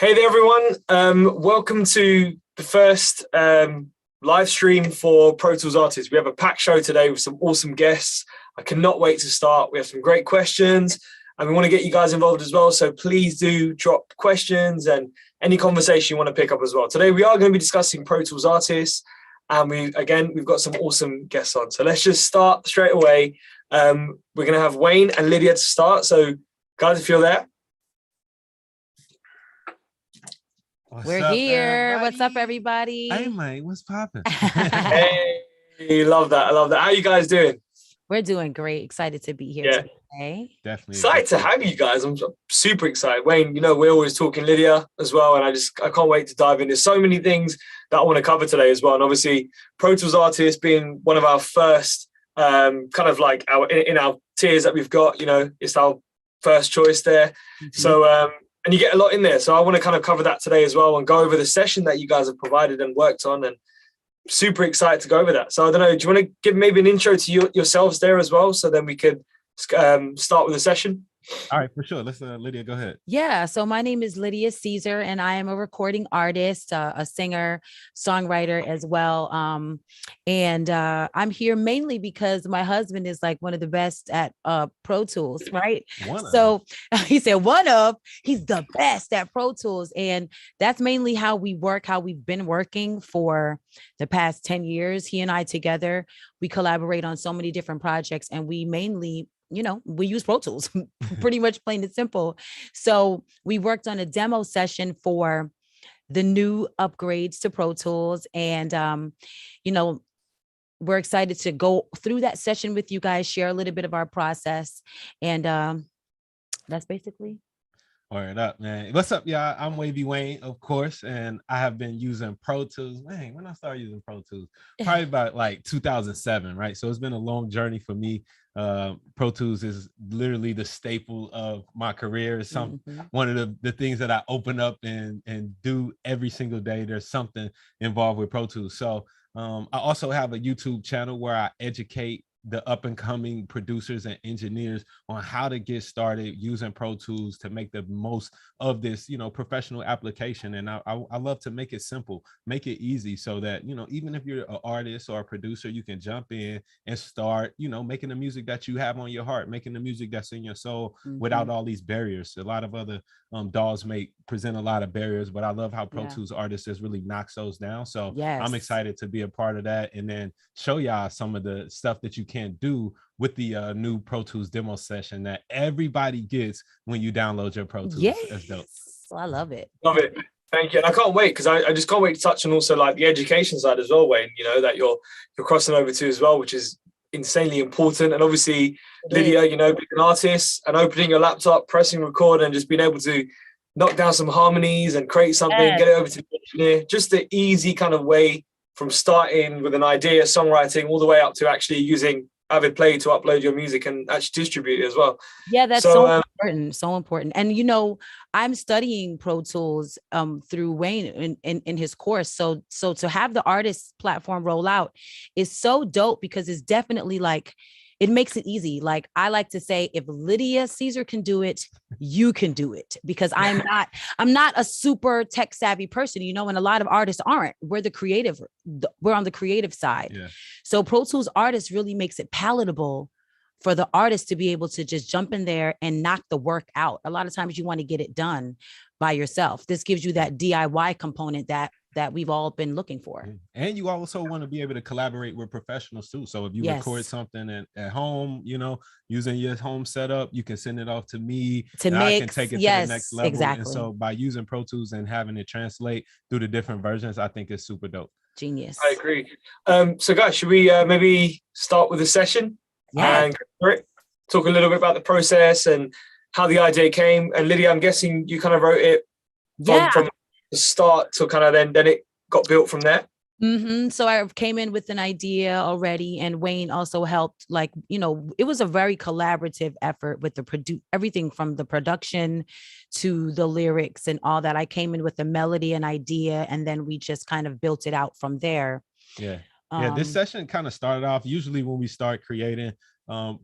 Hey there, everyone. Welcome to the first live stream for Pro Tools Artists. We have a packed show today with some awesome guests. I cannot wait to start. We have some great questions and we want to get you guys involved as well. So please do drop questions and any conversation you want to pick up as well. Today, we are going to be discussing Pro Tools Artists. And we've got some awesome guests on. So let's just start straight away. We're going to have Wayne and Lydia to start. So guys, if you're there. We're here. What's up, everybody? Hey, mate, what's popping? Hey, love that. I love that. How you guys doing? We're doing great. Excited to be here today. Definitely. Excited to have you guys. I'm super excited. Wayne, we're always talking Lydia as well, and I can't wait to dive in. There's so many things that I want to cover today as well. And obviously, Pro Tools Artists being one of our first kind of like in our tiers that we've got, it's our first choice there. Mm-hmm. So and you get a lot in there. So I want to kind of cover that today as well and go over the session that you guys have provided and worked on, and super excited to go over that. So I don't know, do you want to give maybe an intro to yourselves there as well? So then we could start with the session. All right, for sure. Let's Lydia, go ahead. Yeah. So my name is Lydia Caesar, and I am a recording artist, a singer, songwriter as well. And I'm here mainly because my husband is like one of the best at Pro Tools, right? So he said he's the best at Pro Tools. And that's mainly how we work, how we've been working for the past 10 years. He and I together, we collaborate on so many different projects, and we mainly we use Pro Tools, pretty much plain and simple. So we worked on a demo session for the new upgrades to Pro Tools. And, we're excited to go through that session with you guys, share a little bit of our process. And that's basically. Word up, man. What's up, y'all? I'm Wavy Wayne, of course, and I have been using Pro Tools. Man, when I started using Pro Tools, probably about like 2007, right? So it's been a long journey for me. Pro Tools is literally the staple of my career. It's one of the things that I open up and do every single day. There's something involved with Pro Tools. So I also have a YouTube channel where I educate the up and coming producers and engineers on how to get started using Pro Tools to make the most of this, professional application. And I love to make it simple, make it easy so that, even if you're an artist or a producer, you can jump in and start, making the music that you have on your heart, making the music that's in your soul without all these barriers. A lot of other DAWs may present a lot of barriers, but I love how Pro Tools artists just really knocks those down. So I'm excited to be a part of that and then show y'all some of the stuff that you can do with the new Pro Tools demo session that everybody gets when you download your Pro Tools. Yes. That's dope. I love it. Love it. Thank you. And I can't wait because I just can't wait to touch on also like the education side as well, Wayne, that you're crossing over to as well, which is insanely important. And obviously, Lydia, being an artist and opening your laptop, pressing record and just being able to knock down some harmonies and create something, get it over to the engineer, just the easy kind of way from starting with an idea, songwriting, all the way up to actually using Avid Play to upload your music and actually distribute it as well. Yeah, that's so important. So important. And I'm studying Pro Tools through Wayne in his course. So to have the artist platform roll out is so dope because it's definitely like it makes it easy. Like I like to say, if Lydia Caesar can do it, you can do it, because I'm not a super tech savvy person, and a lot of artists aren't. We're on the creative side. Yeah. So Pro Tools artists really makes it palatable for the artist to be able to just jump in there and knock the work out. A lot of times you want to get it done by yourself. This gives you that DIY component that we've all been looking for. And you also want to be able to collaborate with professionals too. So if you record something at home, using your home setup, you can send it off to me to I can take it to the next level. Exactly. And so by using Pro Tools and having it translate through the different versions, I think it's super dope. Genius. I agree. So guys, should we maybe start with the session? Yeah. And talk a little bit about the process and how the idea came. And Lydia, I'm guessing you kind of wrote it from the start to kind of then it got built from there. So I came in with an idea already, and Wayne also helped. It was a very collaborative effort with everything from the production to the lyrics and all that. I came in with the melody and idea, and then we just kind of built it out from there. Yeah. This session kind of started off, usually when we start creating,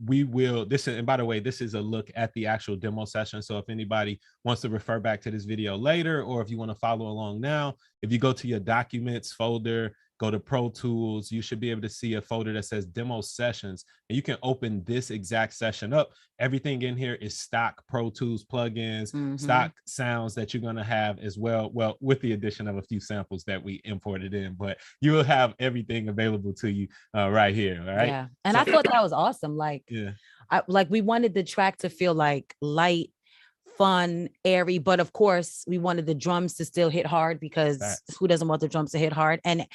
we will and by the way, this is a look at the actual demo session. So if anybody wants to refer back to this video later, or if you want to follow along now, if you go to your documents folder, go to Pro Tools, you should be able to see a folder that says demo sessions, and you can open this exact session up. Everything in here is stock Pro Tools plugins, stock sounds that you're going to have as well. Well, with the addition of a few samples that we imported in, but you will have everything available to you right here. All right. Yeah. And I thought that was awesome. Like, yeah, we wanted the track to feel like light, fun, airy, but of course we wanted the drums to still hit hard, because who doesn't want the drums to hit hard? And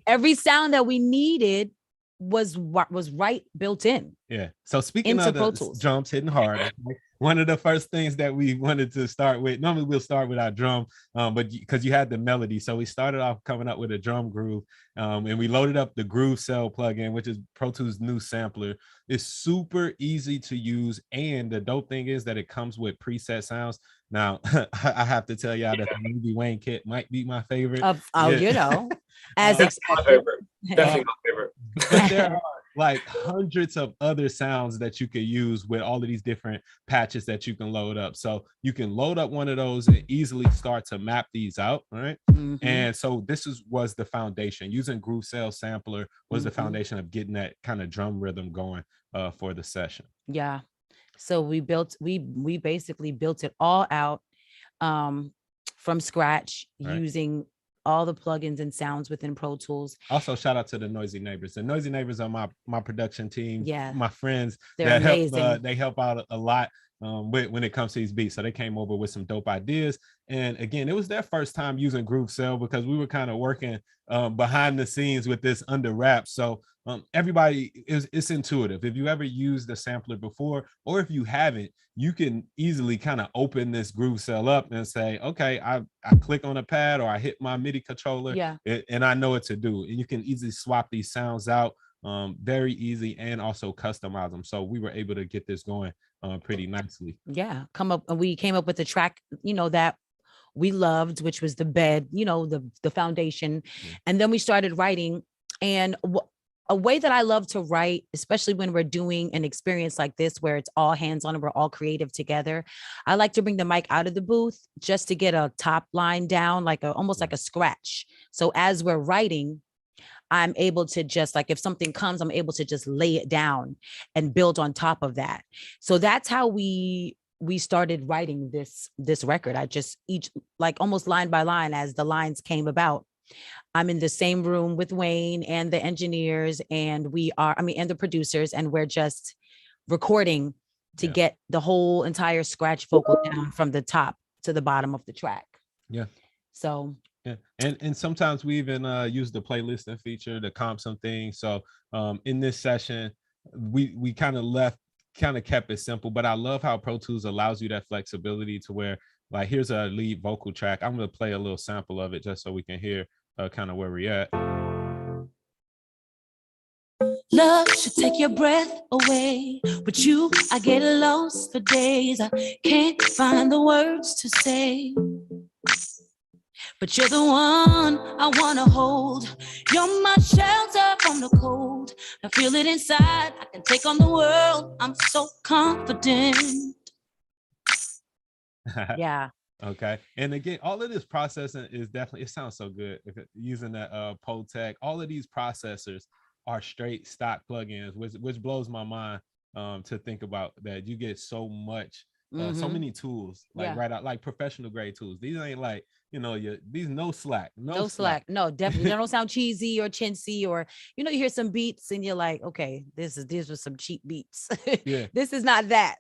every sound that we needed was right built in. Yeah. So speaking of the drums hitting hard, one of the first things that we wanted to start with, normally we'll start with our drum, but because you had the melody, so we started off coming up with a drum groove, and we loaded up the Groove Cell plugin, which is Pro Tools' new sampler. It's super easy to use, and the dope thing is that it comes with preset sounds. Now, I have to tell y'all that the Wavy Wayne kit might be my favorite. You know, as my favorite. Definitely my favorite. But there are like hundreds of other sounds that you could use with all of these different patches that you can load up. So you can load up one of those and easily start to map these out. All right. And so this was the foundation. Using Groove Cell Sampler was the foundation of getting that kind of drum rhythm going for the session. Yeah. So we basically built it all out from scratch, using all the plugins and sounds within Pro Tools. Also, shout out to the Noisy Neighbors. The Noisy Neighbors are my production team. Yeah, my friends. They're amazing. They help out a lot when it comes to these beats. So they came over with some dope ideas. And again, it was their first time using Groove Cell, because we were kind of working behind the scenes with this under wraps. So everybody, it's intuitive. If you ever used the sampler before, or if you haven't, you can easily kind of open this Groove Cell up and say, okay, I click on a pad, or I hit my MIDI controller, and I know what to do. And you can easily swap these sounds out, very easy, and also customize them. So we were able to get this going pretty nicely. Yeah, we came up with the track, that we loved, which was the bed, the foundation. And then we started writing. And a way that I love to write, especially when we're doing an experience like this, where it's all hands on and we're all creative together, I like to bring the mic out of the booth just to get a top line down, almost like a scratch. So as we're writing, I'm able to just, if something comes, I'm able to just lay it down and build on top of that. So that's how we started writing this record. I just almost line by line, as the lines came about, I'm in the same room with Wayne and the engineers, and and the producers, and we're just recording to get the whole entire scratch vocal down from the top to the bottom of the track. Yeah. So yeah, and sometimes we even use the playlisting feature to comp some things. So in this session, we kind of kept it simple, but I love how Pro Tools allows you that flexibility to where, here's a lead vocal track. I'm going to play a little sample of it just so we can hear kind of where we're at. Love should take your breath away. With you, I get lost for days. I can't find the words to say. But you're the one I want to hold. You're my shelter from the cold. I feel it inside. I can take on the world. I'm so confident. Yeah. Okay. And again, all of this processing is definitely, it sounds so good. Using that Potec, all of these processors are straight stock plugins, which blows my mind to think about, that you get so much, so many tools, right out, like professional grade tools. These ain't like, these no slack. No, definitely. They don't sound cheesy or chintzy, or, you hear some beats and you're like, okay, these were some cheap beats. Yeah. This is not that.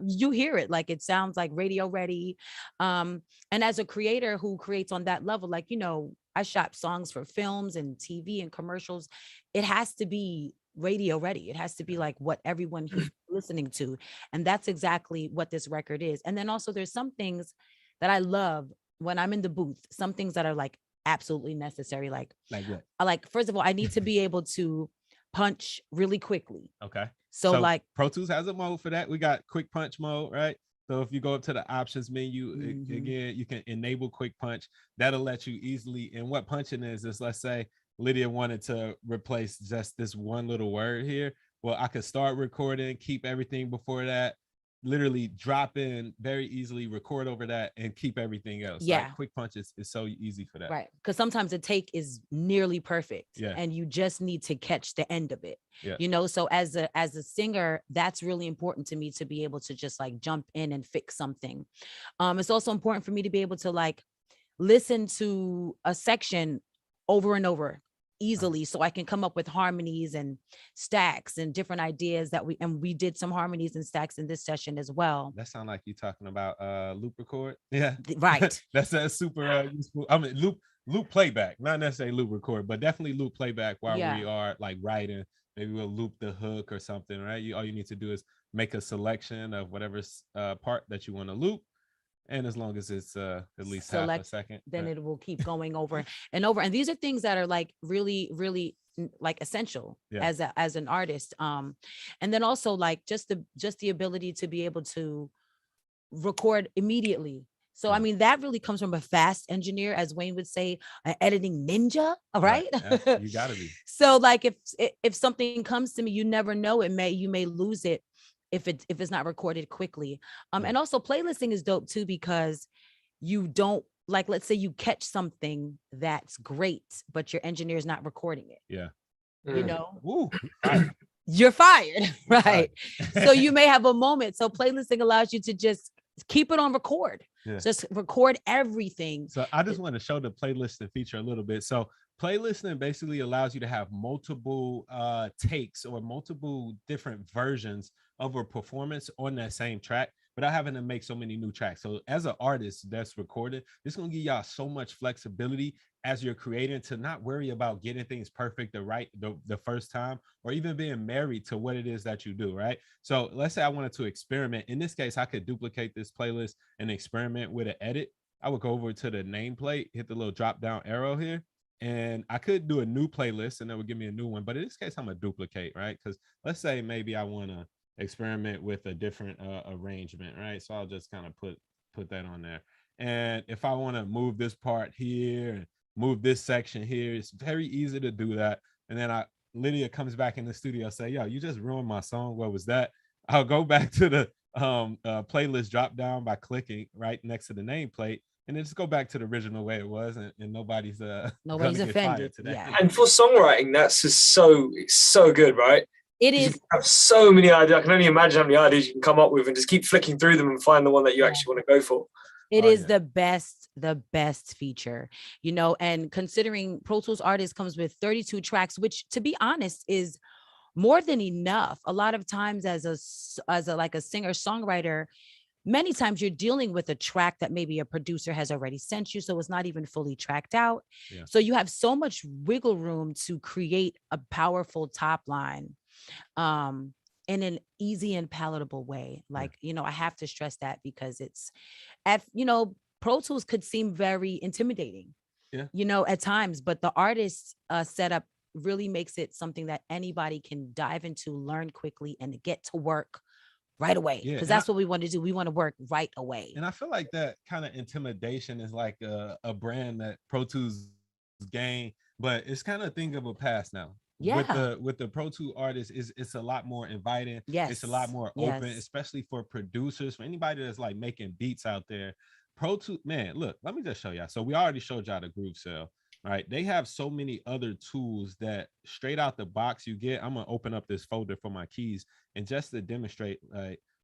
You hear it, it sounds like radio ready. And as a creator who creates on that level, I shot songs for films and TV and commercials. It has to be radio ready. It has to be like what everyone is listening to. And that's exactly what this record is. And then also there's some things that I love when I'm in the booth, some things that are absolutely necessary. Like what? First of all, I need to be able to punch really quickly. Okay. So Pro Tools has a mode for that. We got quick punch mode, right? So if you go up to the options menu, again, you can enable quick punch. That'll let you easily, and what punching is let's say Lydia wanted to replace just this one little word here. well, I could start recording, keep everything before that, literally drop in very easily, record over that, and keep everything else. Yeah. Like Quick Punch is so easy for that. Right. Because sometimes a take is nearly perfect. Yeah. And you just need to catch the end of it. Yeah. You know, so as a singer, that's really important to me, to be able to just like jump in and fix something. It's also important for me to be able to like listen to a section over and over easily, so I can come up with harmonies and stacks and different ideas that we did some harmonies and stacks in this session as well. That sound like you talking about loop record. Yeah. Right. That's super useful. I mean, loop playback, not necessarily loop record, but definitely loop playback while we are like writing. Maybe we'll loop the hook or something, right? All you need to do is make a selection of whatever part that you want to loop. And as long as it's at least half a second, then it will keep going over and over. And these are things that are like really, really like essential as an artist. And then also like just the ability to be able to record immediately. So I mean, that really comes from a fast engineer, as Wayne would say, an editing ninja, right? Yeah, you gotta be. So like if something comes to me, you never know, you may lose it if it's not recorded quickly. And also playlisting is dope too, because you don't, like, let's say you catch something that's great, but your engineer is not recording it. Yeah. You know, Woo. you're fired, right? So you may have a moment. So playlisting allows you to just keep it on record. Just record everything. So I just want to show the playlisting feature a little bit. So playlisting basically allows you to have multiple takes or multiple different versions of a performance on that same track without having to make so many new tracks. So as an artist that's recorded, this is going to give y'all so much flexibility as you're creating, to not worry about getting things perfect the first time, or even being married to what it is that you do, right? So let's say I wanted to experiment. In this case, I could duplicate this playlist and experiment with an edit. I would go over to the nameplate, hit the little drop down arrow here, and I could do a new playlist and that would give me a new one. But in this case, I'm gonna duplicate, right? Because let's say maybe I want to experiment with a different arrangement, right? So I'll just kind of put that on there. And if I want to move this part here and move this section here, it's very easy to do that. And then Lydia comes back in the studio, say, yo, you just ruined my song. What was that? I'll go back to the playlist drop down by clicking right next to the nameplate, and then just go back to the original way it was, and nobody's offended today. Yeah. And for songwriting, that's just so good, right? It is. You have so many ideas. I can only imagine how many ideas you can come up with, and just keep flicking through them and find the one that you actually want to go for. It is the best feature, you know. And considering Pro Tools Artist comes with 32 tracks, which, to be honest, is more than enough. A lot of times as a like a singer songwriter, many times you're dealing with a track that maybe a producer has already sent you, so it's not even fully tracked out. So you have so much wiggle room to create a powerful top line in an easy and palatable way. Like, you know, I have to stress that, because it's Pro Tools could seem very intimidating, you know, at times, but the artist setup really makes it something that anybody can dive into, learn quickly, and get to work right away. Because that's what we want to do. We want to work right away. And I feel like that kind of intimidation is like a brand that Pro Tools gained, but it's kind of a thing of a past now. With the Pro Tools artists, it's a lot more inviting. It's a lot more open, especially for producers, for anybody that's like making beats out there. Pro Tools, man, look, let me just show y'all. So we already showed y'all the Groove Cell, right? They have so many other tools that straight out the box you get. I'm gonna open up this folder for my keys, and just to demonstrate,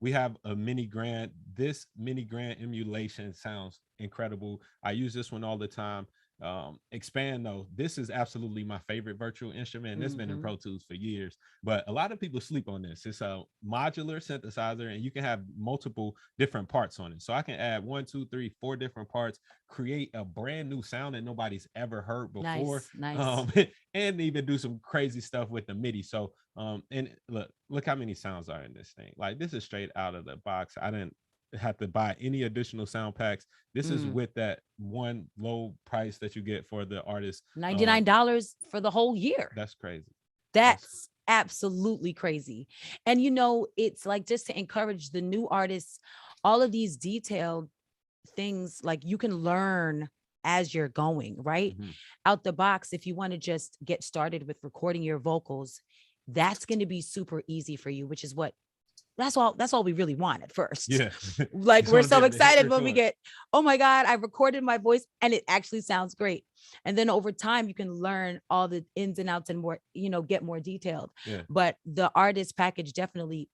we have a Mini Grand. This Mini Grand emulation sounds incredible. I use this one all the time. Expand though, this is absolutely my favorite virtual instrument. It's been in Pro Tools for years, but a lot of people sleep on this. It's a modular synthesizer, and you can have multiple different parts on it. So I can add 1, 2, 3, 4 different parts, create a brand new sound that nobody's ever heard before. Nice. And even do some crazy stuff with the Midi. So and look how many sounds are in this thing. Like, this is straight out of the box. I didn't have to buy any additional sound packs. This is with that one low price that you get for the artist, $99 for the whole year. That's crazy. That's absolutely crazy. And you know, it's like, just to encourage the new artists, all of these detailed things, like, you can learn as you're going, right? Out the box. If you want to just get started with recording your vocals, that's going to be super easy for you, which is what that's all we really want at first. Yeah. Like we're so excited when we get. get, oh my God, I recorded my voice and it actually sounds great. And then over time you can learn all the ins and outs and more, get more detailed. Yeah. But the artist package definitely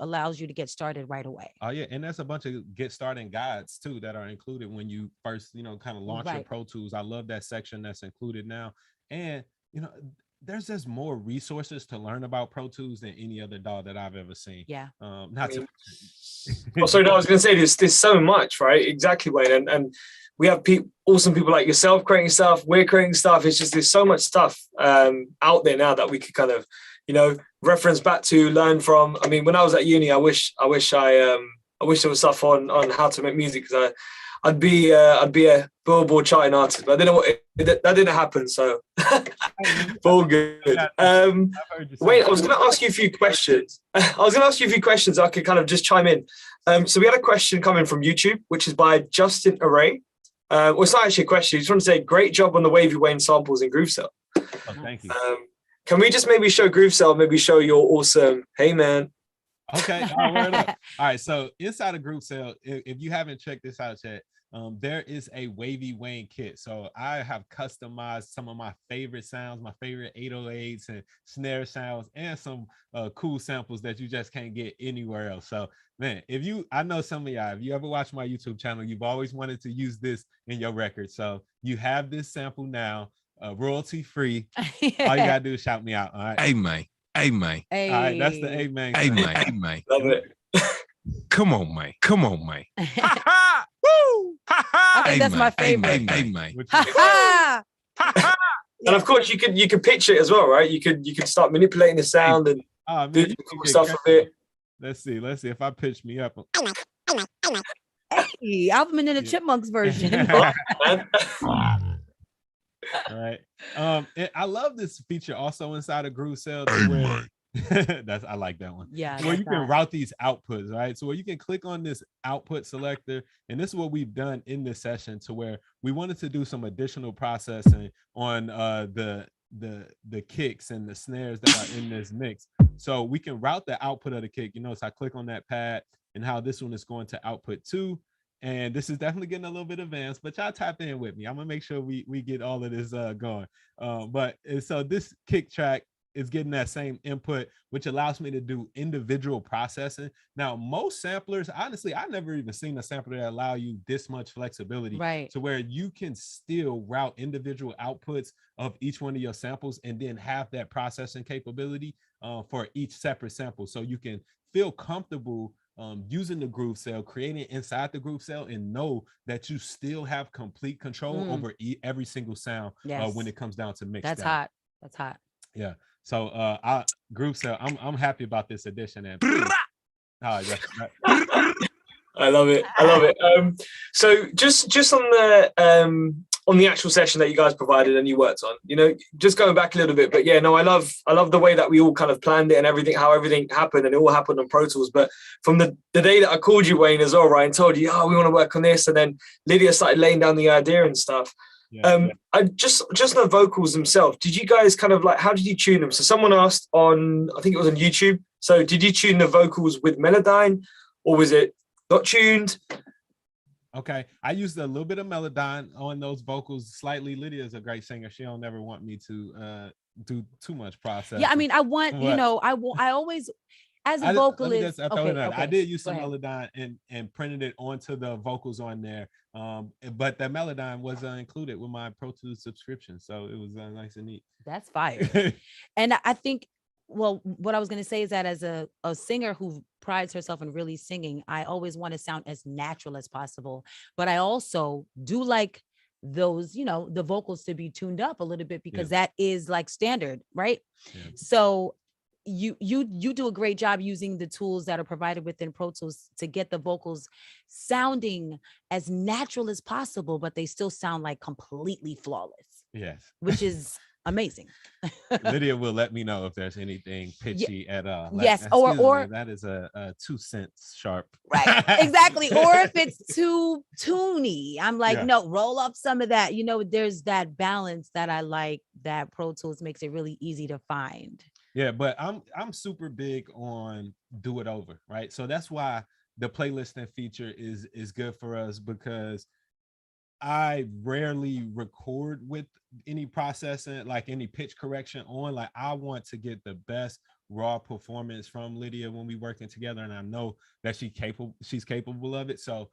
allows you to get started right away. Oh yeah. And there's a bunch of get starting guides too that are included when you first, kind of launch your Pro Tools. I love that section that's included now. And, there's just more resources to learn about Pro Tools than any other DAW that I've ever seen. Yeah. Sorry, no, I was going to say there's so much, right? Exactly, Wayne. And we have awesome people like yourself creating stuff. We're creating stuff. It's just there's so much stuff out there now that we could kind of, reference back to, learn from. I mean, when I was at uni, I wish there was stuff on how to make music, because I'd be a Billboard charting artist, but I didn't know that didn't happen. So all good. Wait, I was going to ask you a few questions. I could kind of just chime in. So we had a question coming from YouTube, which is by Justin Array. Well, it's not actually a question. I just want to say, great job on the Wavy Wayne samples in Groove Cell. Oh, thank you. Can we just maybe show Groove Cell, maybe show your awesome, hey man. Okay. All right. So inside of Groove Cell, if you haven't checked this out yet, there is a Wavy Wayne kit. So I have customized some of my favorite sounds, my favorite 808s and snare sounds, and some cool samples that you just can't get anywhere else. So man, I know some of y'all, if you ever watch my YouTube channel, you've always wanted to use this in your record. So you have this sample now, royalty free. All you gotta do is shout me out. All right. Hey man. Hey. All right, that's the hey man. Hey man. Love it. Come on, man. Woo! I think that's my favorite. Hey man. And of course, you could pitch it as well, right? You could start manipulating the sound and do cool stuff with it. Let's see if I pitch me up. Hey, Alvin and the Chipmunks version. All right. I love this feature also inside of Groove Cell, where I like that one. Yeah. Where you can route these outputs, right? So where you can click on this output selector, and this is what we've done in this session, to where we wanted to do some additional processing on the kicks and the snares that are in this mix. So we can route the output of the kick. So I click on that pad and how this one is going to output to. And this is definitely getting a little bit advanced, but y'all tap in with me. I'm gonna make sure we get all of this going. So this kick track is getting that same input, which allows me to do individual processing. Now, most samplers, honestly, I've never even seen a sampler that allow you this much flexibility, right? To where you can still route individual outputs of each one of your samples and then have that processing capability for each separate sample. So you can feel comfortable using the Groove Cell, creating inside the Groove Cell, and know that you still have complete control over every single sound when it comes down to mix. That's hot. That's hot. Yeah. So Groove Cell, I'm happy about this addition. And I love it. So just on the actual session that you guys provided and you worked on, just going back a little bit, but yeah, no, I love the way that we all kind of planned it and everything, how everything happened, and it all happened on Pro Tools. But from the day that I called you, Wayne, as well, right, and told you, we want to work on this, and then Lydia started laying down the idea and stuff. I just the vocals themselves, did you guys kind of how did you tune them? So someone asked on, I think it was on YouTube, so did you tune the vocals with Melodyne, or was it not tuned? Okay, I used a little bit of Melodyne on those vocals slightly. Lydia is a great singer. She don't never want me to do too much process. Yeah, I mean, I want, I always, as a vocalist, I did use some Melodyne and printed it onto the vocals on there. But that Melodyne was included with my Pro Tools subscription, so it was nice and neat. That's fire. And I think, well, what I was going to say is that as a singer who prides herself in really singing, I always want to sound as natural as possible. But I also do like those, the vocals to be tuned up a little bit, because that is like standard, right? Yeah. So you do a great job using the tools that are provided within Pro Tools to get the vocals sounding as natural as possible, but they still sound like completely flawless. Yes. Which is amazing. Lydia will let me know if there's anything pitchy at all. Yes, or that is a 2 cents sharp. Right, exactly. Or if it's too toony, I'm like, no, roll up some of that. There's that balance that I like, that Pro Tools makes it really easy to find. Yeah, but I'm super big on do it over, right? So that's why the playlisting feature is good for us, because I rarely record with any processing, like any pitch correction on. Like, I want to get the best raw performance from Lydia when we working together, and I know that she's capable of it. So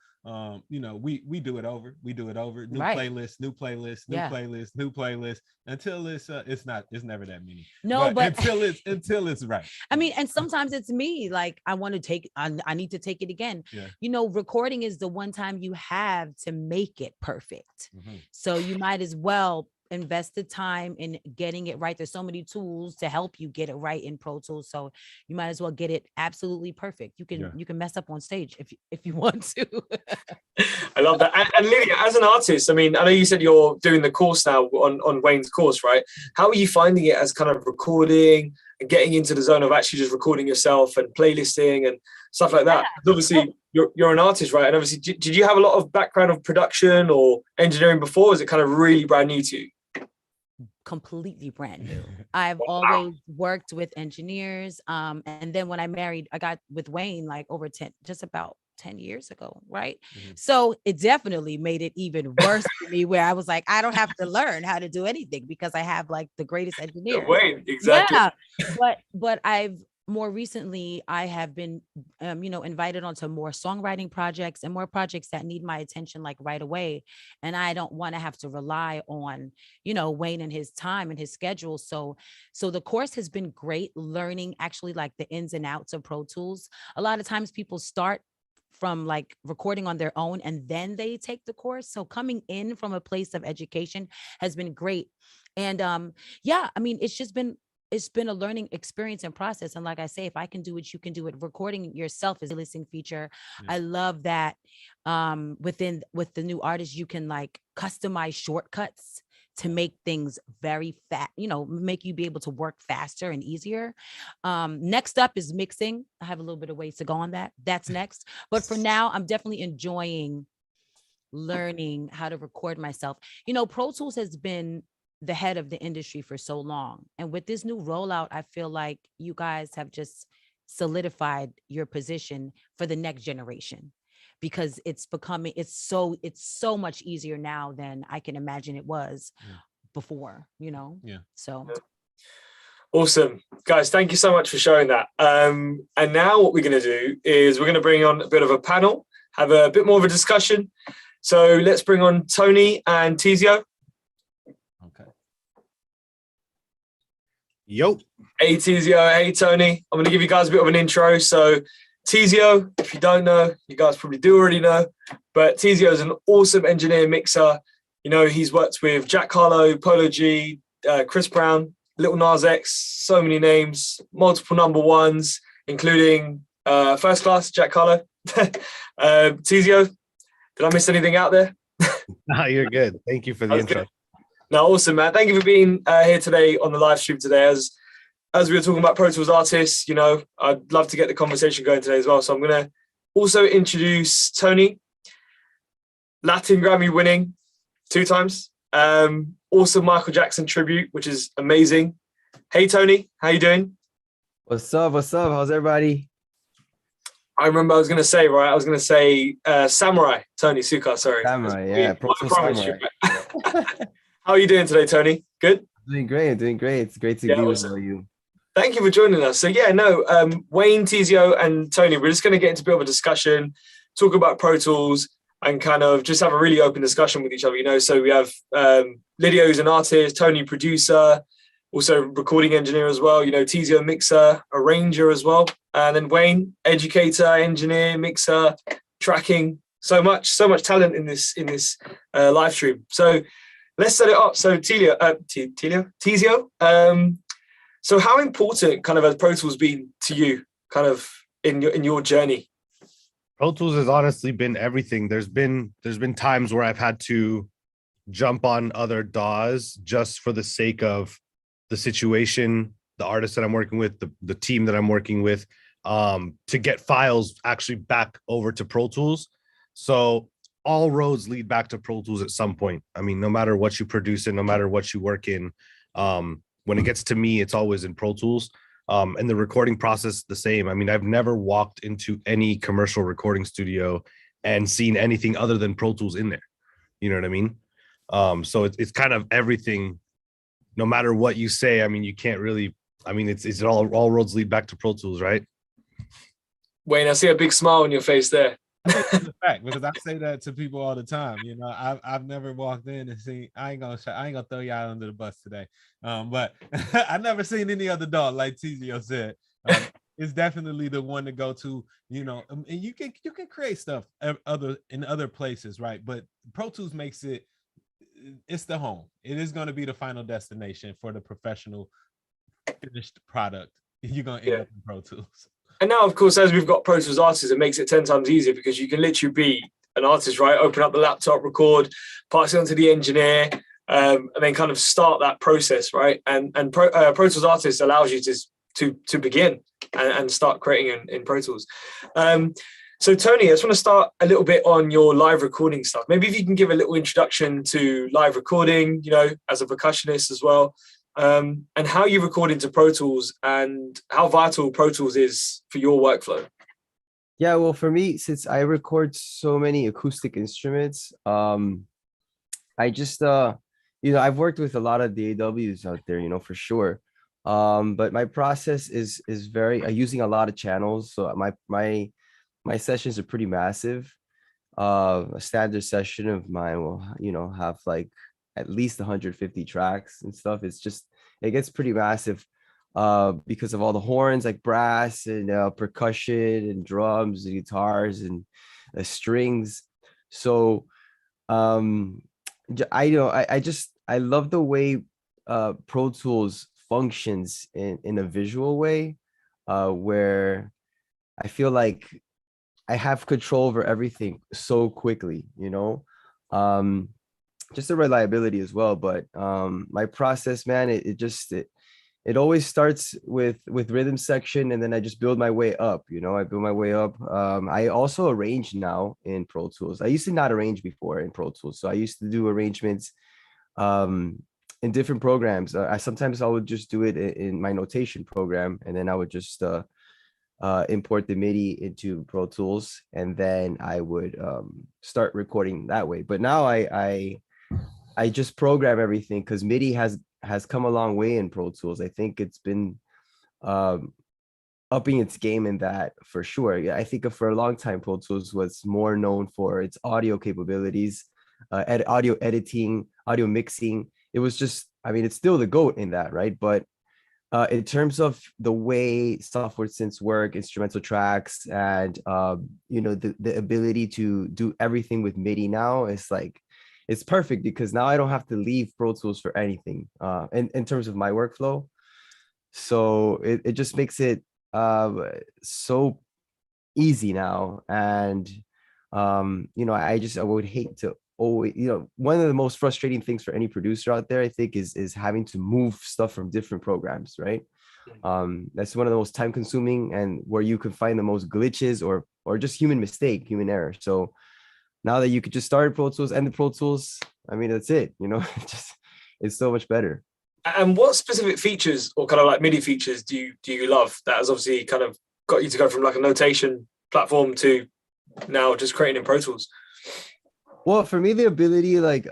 you know, we do it over. We do it over. New Right. playlist, new playlist, new Yeah. playlist, new playlist, until it's never that many. No, but until it's right. I mean, and sometimes it's me, like, I want to take, I need to take it again. Yeah. You know, recording is the one time you have to make it perfect. Mhm. So you might as well invest the time in getting it right. There's so many tools to help you get it right in Pro Tools. So you might as well get it absolutely perfect. You can mess up on stage if you want to. I love that. And Lydia, as an artist, I mean, I know you said you're doing the course now on Wayne's course, right? How are you finding it as kind of recording and getting into the zone of actually just recording yourself and playlisting and stuff like that? Obviously, you're an artist, right? And obviously, did you have a lot of background of production or engineering before? Or is it kind of really brand new to you? Completely brand new. I've always worked with engineers. And then when I got with Wayne like over 10 years ago, right? Mm-hmm. So it definitely made it even worse for me, where I was like, I don't have to learn how to do anything because I have like the greatest engineer. Wayne, exactly. Yeah, but I've more recently, I have been, invited onto more songwriting projects and more projects that need my attention like right away. And I don't want to have to rely on, Wayne and his time and his schedule. So the course has been great, learning actually like the ins and outs of Pro Tools. A lot of times people start from like recording on their own and then they take the course. So coming in from a place of education has been great. And I mean, it's been a learning experience and process. And like I say, if I can do it, you can do it. Recording yourself is a listening feature. Yeah. I love that with the new artists, you can like customize shortcuts to make things very fast, make you be able to work faster and easier. Next up is mixing. I have a little bit of ways to go on that. That's next. But for now, I'm definitely enjoying learning how to record myself. Pro Tools has been the head of the industry for so long. And with this new rollout, I feel like you guys have just solidified your position for the next generation, because it's so much easier now than I can imagine it was before, Yeah. So. Awesome. Guys, thank you so much for showing that. And now what we're going to do is we're going to bring on a bit of a panel, have a bit more of a discussion. So let's bring on Tony and Teezio. Okay. Yo. Hey, Teezio. Hey, Tony. I'm going to give you guys a bit of an intro. So Teezio, if you don't know, you guys probably do already know, but Teezio is an awesome engineer mixer. He's worked with Jack Harlow, Polo G, Chris Brown, Little Nas X, so many names, multiple number ones, including First Class, Jack Harlow. Teezio, did I miss anything out there? No, you're good. Thank you for the intro. Good. No, awesome, man. Thank you for being here today on the live stream today. As we were talking about Pro Tools artists, I'd love to get the conversation going today as well. So I'm going to also introduce Tony, Latin Grammy winning 2 times. Awesome Michael Jackson tribute, which is amazing. Hey, Tony, how you doing? What's up? How's everybody? I remember I was going to say Samurai, Tony Succar, sorry. Samurai, yeah. Pro Tools Samurai. How are you doing today, Tony? Good? Doing great. It's great to be with you. Thank you for joining us. So Wayne, Teezio, and Tony, we're just going to get into a bit of a discussion, talk about Pro Tools, and kind of just have a really open discussion with each other, So we have Lydia, who's an artist, Tony, producer, also recording engineer as well, Teezio, mixer, arranger as well. And then Wayne, educator, engineer, mixer, tracking, so much talent in this live stream. So let's set it up. So Teezio, so how important kind of has Pro Tools been to you kind of in your journey? Pro Tools has honestly been everything. There's been times where I've had to jump on other DAWs just for the sake of the situation, the artist that I'm working with, the team that I'm working with, to get files actually back over to Pro Tools. So all roads lead back to Pro Tools at some point. I mean, no matter what you produce in, no matter what you work in, when it gets to me, it's always in Pro Tools. And the recording process the same. I mean, I've never walked into any commercial recording studio and seen anything other than Pro Tools in there. You know what I mean? So it's kind of everything. No matter what you say, I mean, you can't really. I mean, it's all roads lead back to Pro Tools, right? Wayne, I see a big smile on your face there. I think that's a fact, because I say that to people all the time. You know, I've never walked in and seen. I ain't gonna throw y'all under the bus today. But I never seen any other dog like Teezio said. It's definitely the one to go to. You know, and you can create stuff in other places, right? But Pro Tools makes it. It's the home. It is going to be the final destination for the professional finished product. You're gonna end up in Pro Tools. And now, of course, as we've got Pro Tools artists, it makes it 10 times easier because you can literally be an artist, right? Open up the laptop, record, pass it on to the engineer, and then kind of start that process, right? And Pro Tools artists allows you to begin and start creating in Pro Tools. So Tony, I just want to start a little bit on your live recording stuff. Maybe if you can give a little introduction to live recording, you know, as a percussionist as well. And how you record into Pro Tools and how vital Pro Tools is for your workflow. Yeah, well, for me, since I record so many acoustic instruments, I just you know, I've worked with a lot of DAWs out there, you know, for sure. But my process is very using a lot of channels. So my sessions are pretty massive. A standard session of mine will, you know, have like at least 150 tracks and stuff. It gets pretty massive because of all the horns, like brass and percussion and drums and guitars and strings. So I love the way Pro Tools functions in a visual way, where I feel like I have control over everything so quickly, you know. Just the reliability as well. But my process, man, it always starts with rhythm section, and then I just build my way up. You know, I build my way up. I also arrange now in Pro Tools. I used to not arrange before in Pro Tools, so I used to do arrangements in different programs. Sometimes I would just do it in my notation program, and then I would just import the Midi into Pro Tools, and then I would start recording that way. But now I just program everything because Midi has come a long way in Pro Tools. I think it's been upping its game in that for sure. Yeah, I think for a long time Pro Tools was more known for its audio capabilities, audio editing, audio mixing. It was just, I mean, it's still the GOAT in that, right? But in terms of the way software synths work, instrumental tracks, and you know, the ability to do everything with Midi now, it's perfect because now I don't have to leave Pro Tools for anything in terms of my workflow. So it just makes it so easy now. And you know, I would hate to always, you know, one of the most frustrating things for any producer out there, I think, is having to move stuff from different programs, right? That's one of the most time consuming and where you can find the most glitches or just human mistake, human error. So now that you could just start Pro Tools and the Pro Tools, I mean, that's it, you know. It's so much better. And what specific features or kind of like MIDI features do you love that has obviously kind of got you to go from like a notation platform to now just creating in Pro Tools? Well, for me, the ability, like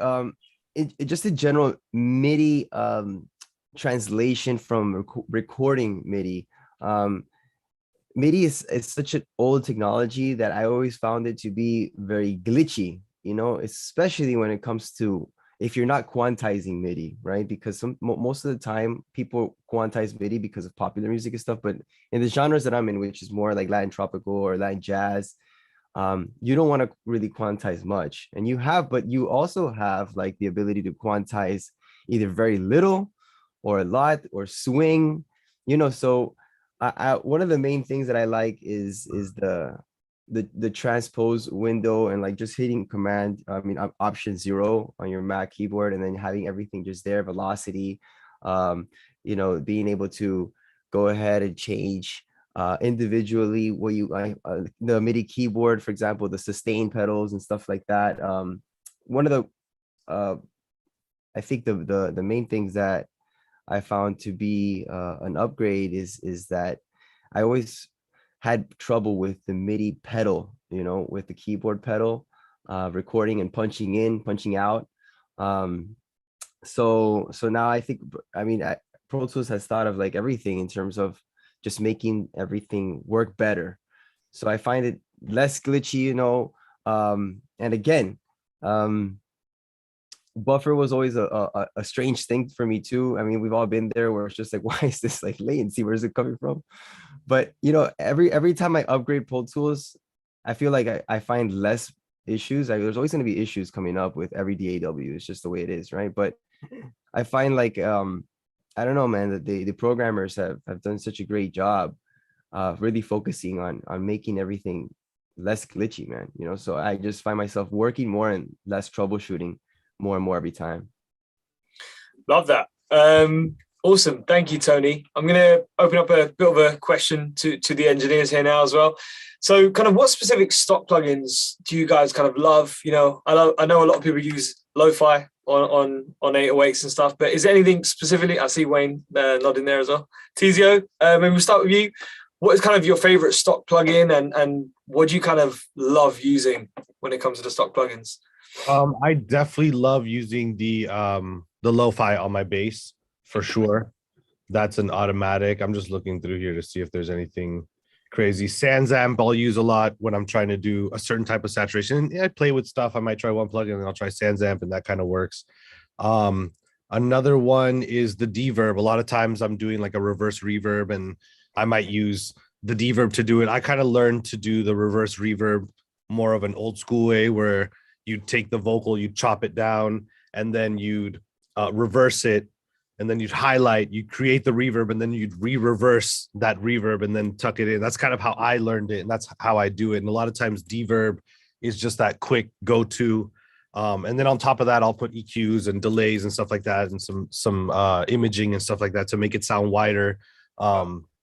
just a general MIDI translation from recording MIDI. MIDI is such an old technology that I always found it to be very glitchy, you know, especially when it comes to if you're not quantizing MIDI, right? Because most of the time people quantize MIDI because of popular music and stuff. But in the genres that I'm in, which is more like Latin tropical or Latin jazz, you don't want to really quantize much. And but you also have like the ability to quantize either very little or a lot or swing, you know. So one of the main things that I like is the transpose window and like just hitting option 0 on your Mac keyboard and then having everything just there, velocity, you know, being able to go ahead and change individually where you the MIDI keyboard, for example, the sustain pedals and stuff like that. One of the I think the main things that I found to be an upgrade is that I always had trouble with the MIDI pedal, with the keyboard pedal, recording and punching in, punching out. So now I think, Pro Tools has thought of like everything in terms of just making everything work better. So I find it less glitchy, and again, buffer was always a strange thing for me too. I mean, we've all been there where it's just like, why is this like latency? Where's it coming from? But every time I upgrade Pro Tools, I feel like I find less issues. There's always going to be issues coming up with every DAW. It's just the way it is, right? But I find like I don't know, man, that the programmers have done such a great job really focusing on making everything less glitchy, man. So I just find myself working more and less troubleshooting more and more every time. Love that. Awesome. Thank you, Tony. I'm going to open up a bit of a question to the engineers here now as well. So kind of what specific stock plugins do you guys kind of love? I know a lot of people use lo-fi on 808s and stuff, but is there anything specifically? I see Wayne nodding there as well. Teezio, maybe we'll start with you. What is kind of your favorite stock plugin and what do you kind of love using when it comes to the stock plugins? I definitely love using the lo-fi on my bass for sure. That's an automatic. I'm just looking through here to see if there's anything crazy. SansAmp I'll use a lot when I'm trying to do a certain type of saturation. I play with stuff. I might try one plugin and I'll try SansAmp, and that kind of works. Another one is the Deverb. A lot of times I'm doing like a reverse reverb and I might use the Deverb to do it. I kind of learned to do the reverse reverb more of an old school way, where you'd take the vocal, you'd chop it down, and then you'd reverse it, and then you'd highlight, you'd create the reverb, and then you'd re-reverse that reverb and then tuck it in. That's kind of how I learned it, and that's how I do it. And a lot of times Deverb is just that quick go-to. And then on top of that, I'll put EQs and delays and stuff like that, and some imaging and stuff like that to make it sound wider.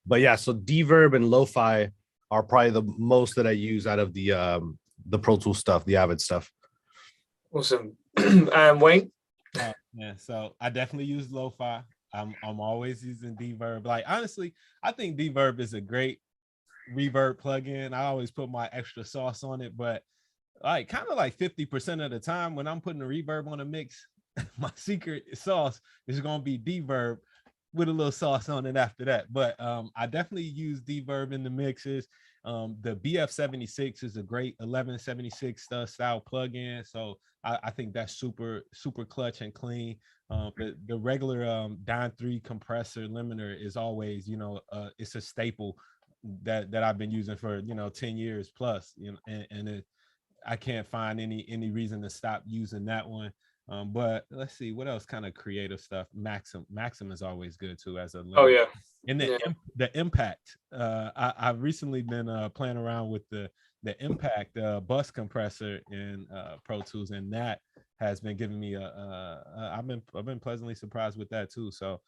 But yeah, so Deverb and lo-fi are probably the most that I use out of the Pro Tools stuff, the Avid stuff. Awesome. And Wayne? Yeah, so I definitely use lo-fi. I'm always using Deverb. Like, honestly, I think Deverb is a great reverb plugin. I always put my extra sauce on it, but like kind of like 50% of the time when I'm putting a reverb on a mix, my secret sauce is going to be Deverb with a little sauce on it after that. But I definitely use Deverb in the mixes. The BF76 is a great 1176 style plugin, so I think that's super clutch and clean. The regular Don 3 compressor limiter is always, it's a staple that I've been using for 10 years plus, and I can't find any reason to stop using that one. But let's see what else kind of creative stuff. Maxim is always good too as a limiter. Oh yeah. And the Impact. I've recently been playing around with the Impact bus compressor in Pro Tools, and that has been giving me I've been pleasantly surprised with that too. So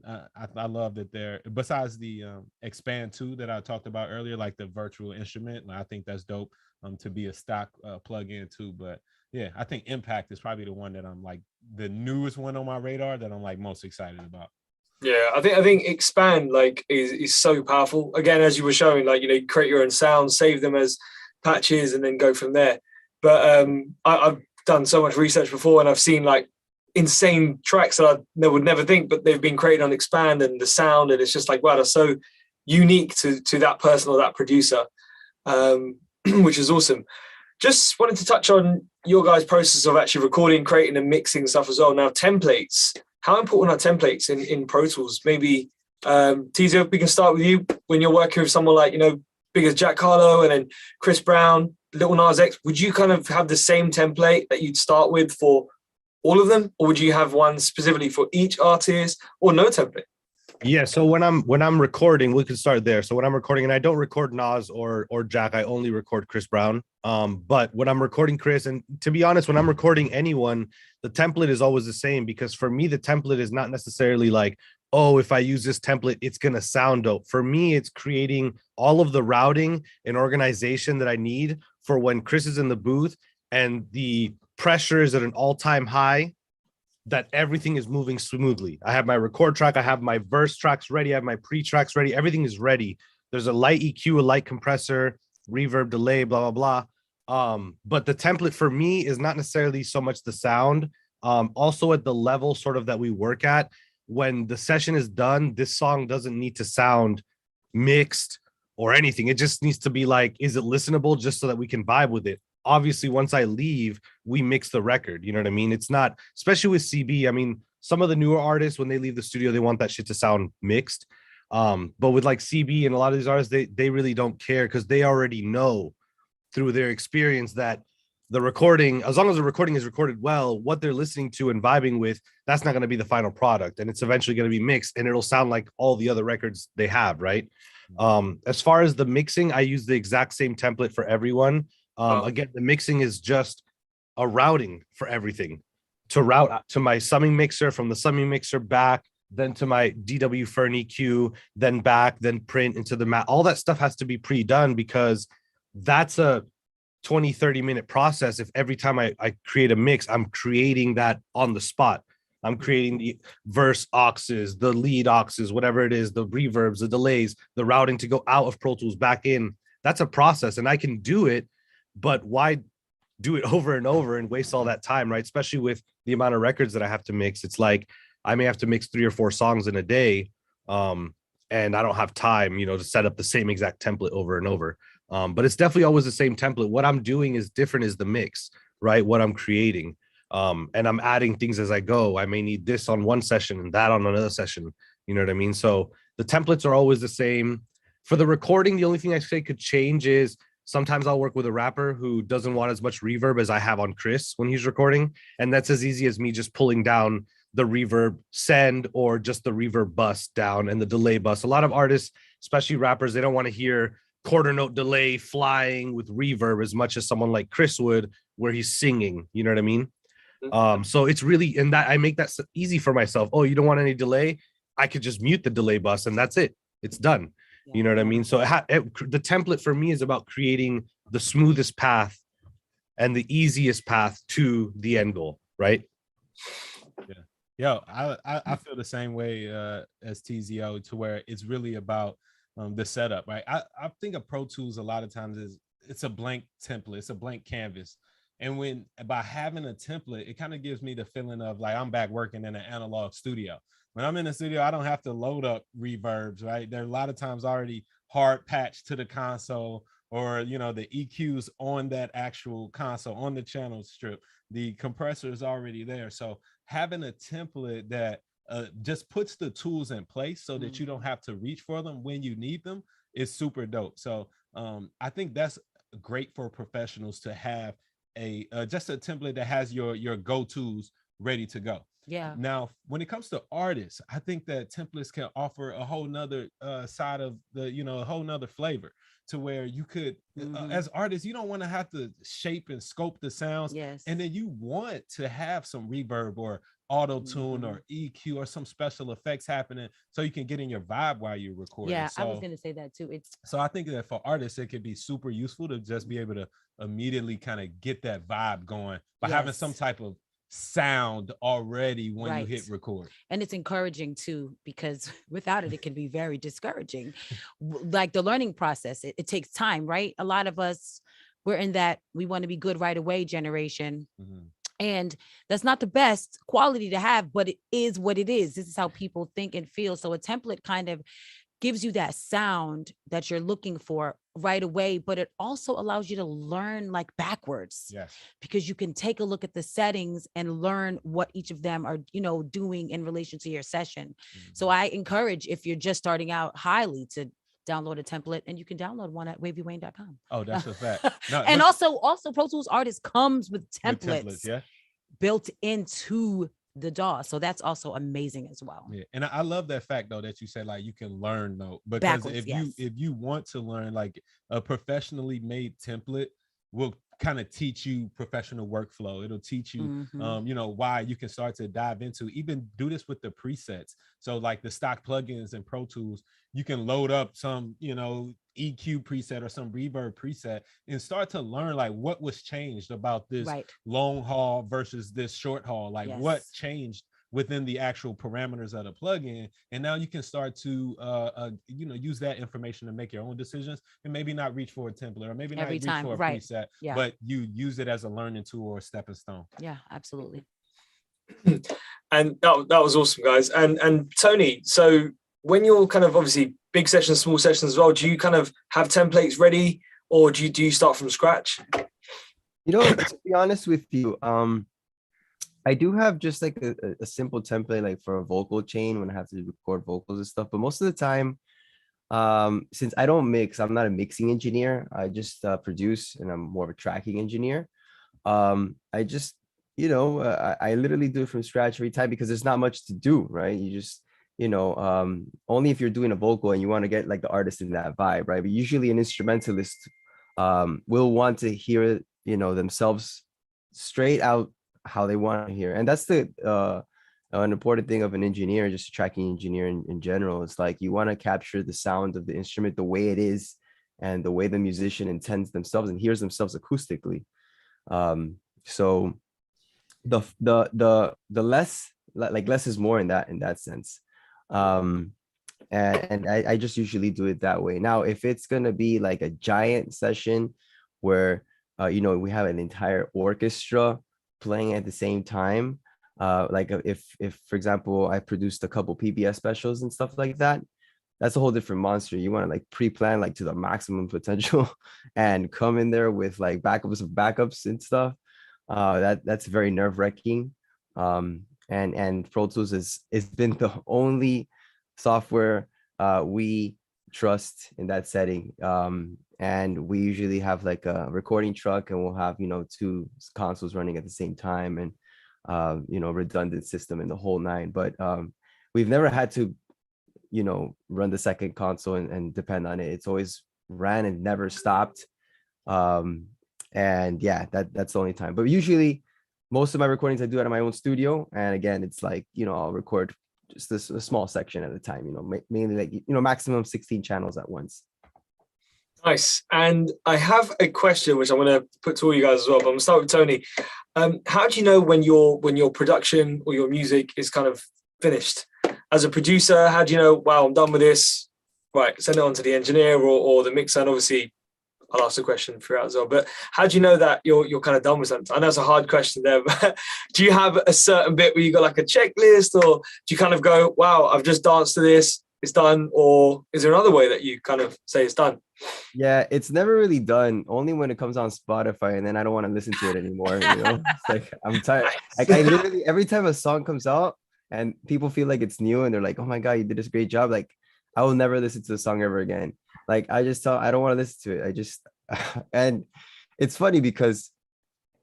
I love that they're, besides the Expand 2 that I talked about earlier, like the virtual instrument. I think that's dope to be a stock plug-in too. But yeah, I think Impact is probably the one that I'm like the newest one on my radar that I'm like most excited about. Yeah, I think Expand like is so powerful. Again, as you were showing, like you create your own sounds, save them as patches, and then go from there. But I've done so much research before, and I've seen like insane tracks that I would never think, but they've been created on Expand, and the sound, and it's just like wow, that's so unique to that person or that producer, which is awesome. Just wanted to touch on your guys' process of actually recording, creating, and mixing stuff as well. Now, templates. How important are templates in Pro Tools? Maybe, Teezio, if we can start with you. When you're working with someone like, big as Jack Harlow and then Chris Brown, Lil Nas X, would you kind of have the same template that you'd start with for all of them? Or would you have one specifically for each artist, or no template? Yeah, so when I'm recording, we can start there. So when I'm recording, and I don't record Nas or Jack, I only record Chris Brown. But when I'm recording Chris, and to be honest, when I'm recording anyone, the template is always the same, because for me, the template is not necessarily like, oh, if I use this template, it's gonna sound dope. For me, it's creating all of the routing and organization that I need for when Chris is in the booth and the pressure is at an all-time high. that everything is moving smoothly. I have my record track, I have my verse tracks ready, I have my pre-tracks ready, everything is ready. There's a light EQ, a light compressor, reverb, delay, blah, blah, blah. But the template for me is not necessarily so much the sound, also at the level sort of that we work at. When the session is done, this song doesn't need to sound mixed or anything. It just needs to be like, is it listenable, just so that we can vibe with it. Obviously, once I leave, we mix the record. You know what I mean? It's not, especially with CB. I mean, some of the newer artists, when they leave the studio, they want that shit to sound mixed. But with like CB and a lot of these artists, they really don't care, because they already know through their experience that the recording, as long as the recording is recorded well, what they're listening to and vibing with, that's not going to be the final product. And it's eventually going to be mixed, and it'll sound like all the other records they have, right? As far as the mixing, I use the exact same template for everyone. Again, the mixing is just a routing for everything, to route to my summing mixer, from the summing mixer back, then to my DW Fern EQ, then back, then print into the mat. All that stuff has to be pre-done, because that's a 20-30 minute process. If every time I create a mix, I'm creating that on the spot. I'm creating the verse auxes, the lead auxes, whatever it is, the reverbs, the delays, the routing to go out of Pro Tools back in. That's a process, and I can do it, but why do it over and over and waste all that time, right? Especially with the amount of records that I have to mix. It's like I may have to mix 3 or 4 songs in a day, and I don't have time, to set up the same exact template over and over. But it's definitely always the same template. What I'm doing is different, is the mix, right? What I'm creating. And I'm adding things as I go. I may need this on one session and that on another session. You know what I mean? So the templates are always the same. For the recording, the only thing I say could change is sometimes I'll work with a rapper who doesn't want as much reverb as I have on Chris when he's recording. And that's as easy as me just pulling down the reverb send, or just the reverb bus down and the delay bus. A lot of artists, especially rappers, they don't want to hear quarter note delay flying with reverb as much as someone like Chris would, where he's singing. You know what I mean? So it's really, and that I make that easy for myself. Oh, you don't want any delay? I could just mute the delay bus and that's it. It's done. You know what I mean? So the template for me is about creating the smoothest path and the easiest path to the end goal, right? Yeah. Yo, I feel the same way as Teezio, to where it's really about the setup, right? I think of Pro Tools a lot of times it's a blank template, it's a blank canvas. And by having a template, it kind of gives me the feeling of like I'm back working in an analog studio. When I'm in the studio, I don't have to load up reverbs, right? They're a lot of times already hard patched to the console, or the EQs on that actual console, on the channel strip. The compressor is already there. So having a template that just puts the tools in place so that you don't have to reach for them when you need them is super dope. So I think that's great for professionals to have just a template that has your go-tos ready to go. Yeah. Now, when it comes to artists, I think that templates can offer a whole nother side of the, a whole nother flavor, to where you could, as artists, you don't want to have to shape and scope the sounds. Yes. And then you want to have some reverb or auto tune or EQ or some special effects happening, so you can get in your vibe while you're recording. Yeah, so, I was going to say that too. So I think that for artists, it could be super useful to just be able to immediately kind of get that vibe going by having some type of sound already when you hit record. And it's encouraging too, because without it can be very discouraging. Like the learning process, it takes time, right? A lot of us, we're in that we want to be good right away generation. And that's not the best quality to have, but it is what it is. This is how people think and feel. So a template kind of gives you that sound that you're looking for right away, but it also allows you to learn like backwards. Yes. Because you can take a look at the settings and learn what each of them are, doing in relation to your session. So I encourage, if you're just starting out, highly to download a template, and you can download one at wavywayne.com. Oh, that's a fact. No, and also Pro Tools Artist comes with templates, built into the DAW. So that's also amazing as well. Yeah. And I love that fact though, that you said like you can learn though, because backwards, if you want to learn, like a professionally made template will kind of teach you professional workflow. It'll teach you, why you can start to dive into, even do this with the presets. So like the stock plugins and Pro Tools, you can load up some, EQ preset or some reverb preset and start to learn like what was changed about this Right. long haul versus this short haul, like what Yes. changed within the actual parameters of the plugin. And now you can start to use that information to make your own decisions and maybe not reach for a template or maybe not Every reach time, for a right. preset, Yeah. but you use it as a learning tool or a stepping stone. Yeah, absolutely. And that was awesome, guys. And Tony, so when you're kind of obviously big sessions, small sessions as well, do you kind of have templates ready, or do you start from scratch? You know, to be honest with you, I do have just like a simple template, like for a vocal chain when I have to record vocals and stuff. But most of the time, since I don't mix, I'm not a mixing engineer. I just produce, and I'm more of a tracking engineer. I just, I literally do it from scratch every time because there's not much to do, right? You just, only if you're doing a vocal and you want to get like the artist in that vibe, right? But usually an instrumentalist will want to hear, themselves straight out how they want to hear. And that's an important thing of an engineer, just a tracking engineer in general. It's like you want to capture the sound of the instrument the way it is and the way the musician intends themselves and hears themselves acoustically. So the less, like less is more in that sense. And I just usually do it that way. Now, if it's gonna be like a giant session where we have an entire orchestra playing at the same time, like if for example I produced a couple PBS specials and stuff like that, that's a whole different monster. You want to like pre-plan like to the maximum potential and come in there with like backups of backups and stuff. That's very nerve-wracking. And Pro Tools is been the only software we trust in that setting. And we usually have like a recording truck, and we'll have two consoles running at the same time, and redundant system and the whole nine. But we've never had to run the second console and depend on it. It's always ran and never stopped. And yeah, that's the only time. But usually most of my recordings I do out of my own studio, and again, it's like I'll record just a small section at a time, mainly like maximum 16 channels at once. Nice. And I have a question which I'm going to put to all you guys as well, but I'm going to start with Tony. How do you know when your production or your music is kind of finished? As a producer, how do you know, wow, I'm done with this, right, send it on to the engineer or the mixer? And obviously I'll ask the question throughout as well, but how do you know that you're kind of done with something? I know it's a hard question there, but do you have a certain bit where you got like a checklist, or do you kind of go, wow, I've just danced to this, it's done? Or is there another way that you kind of say it's done? Yeah, it's never really done. Only when it comes on Spotify, and then I don't want to listen to it anymore. It's like I'm tired. Like I literally every time a song comes out and people feel like it's new and they're like, "Oh my god, you did this great job!" Like I will never listen to the song ever again. Like I don't want to listen to it. I just and it's funny because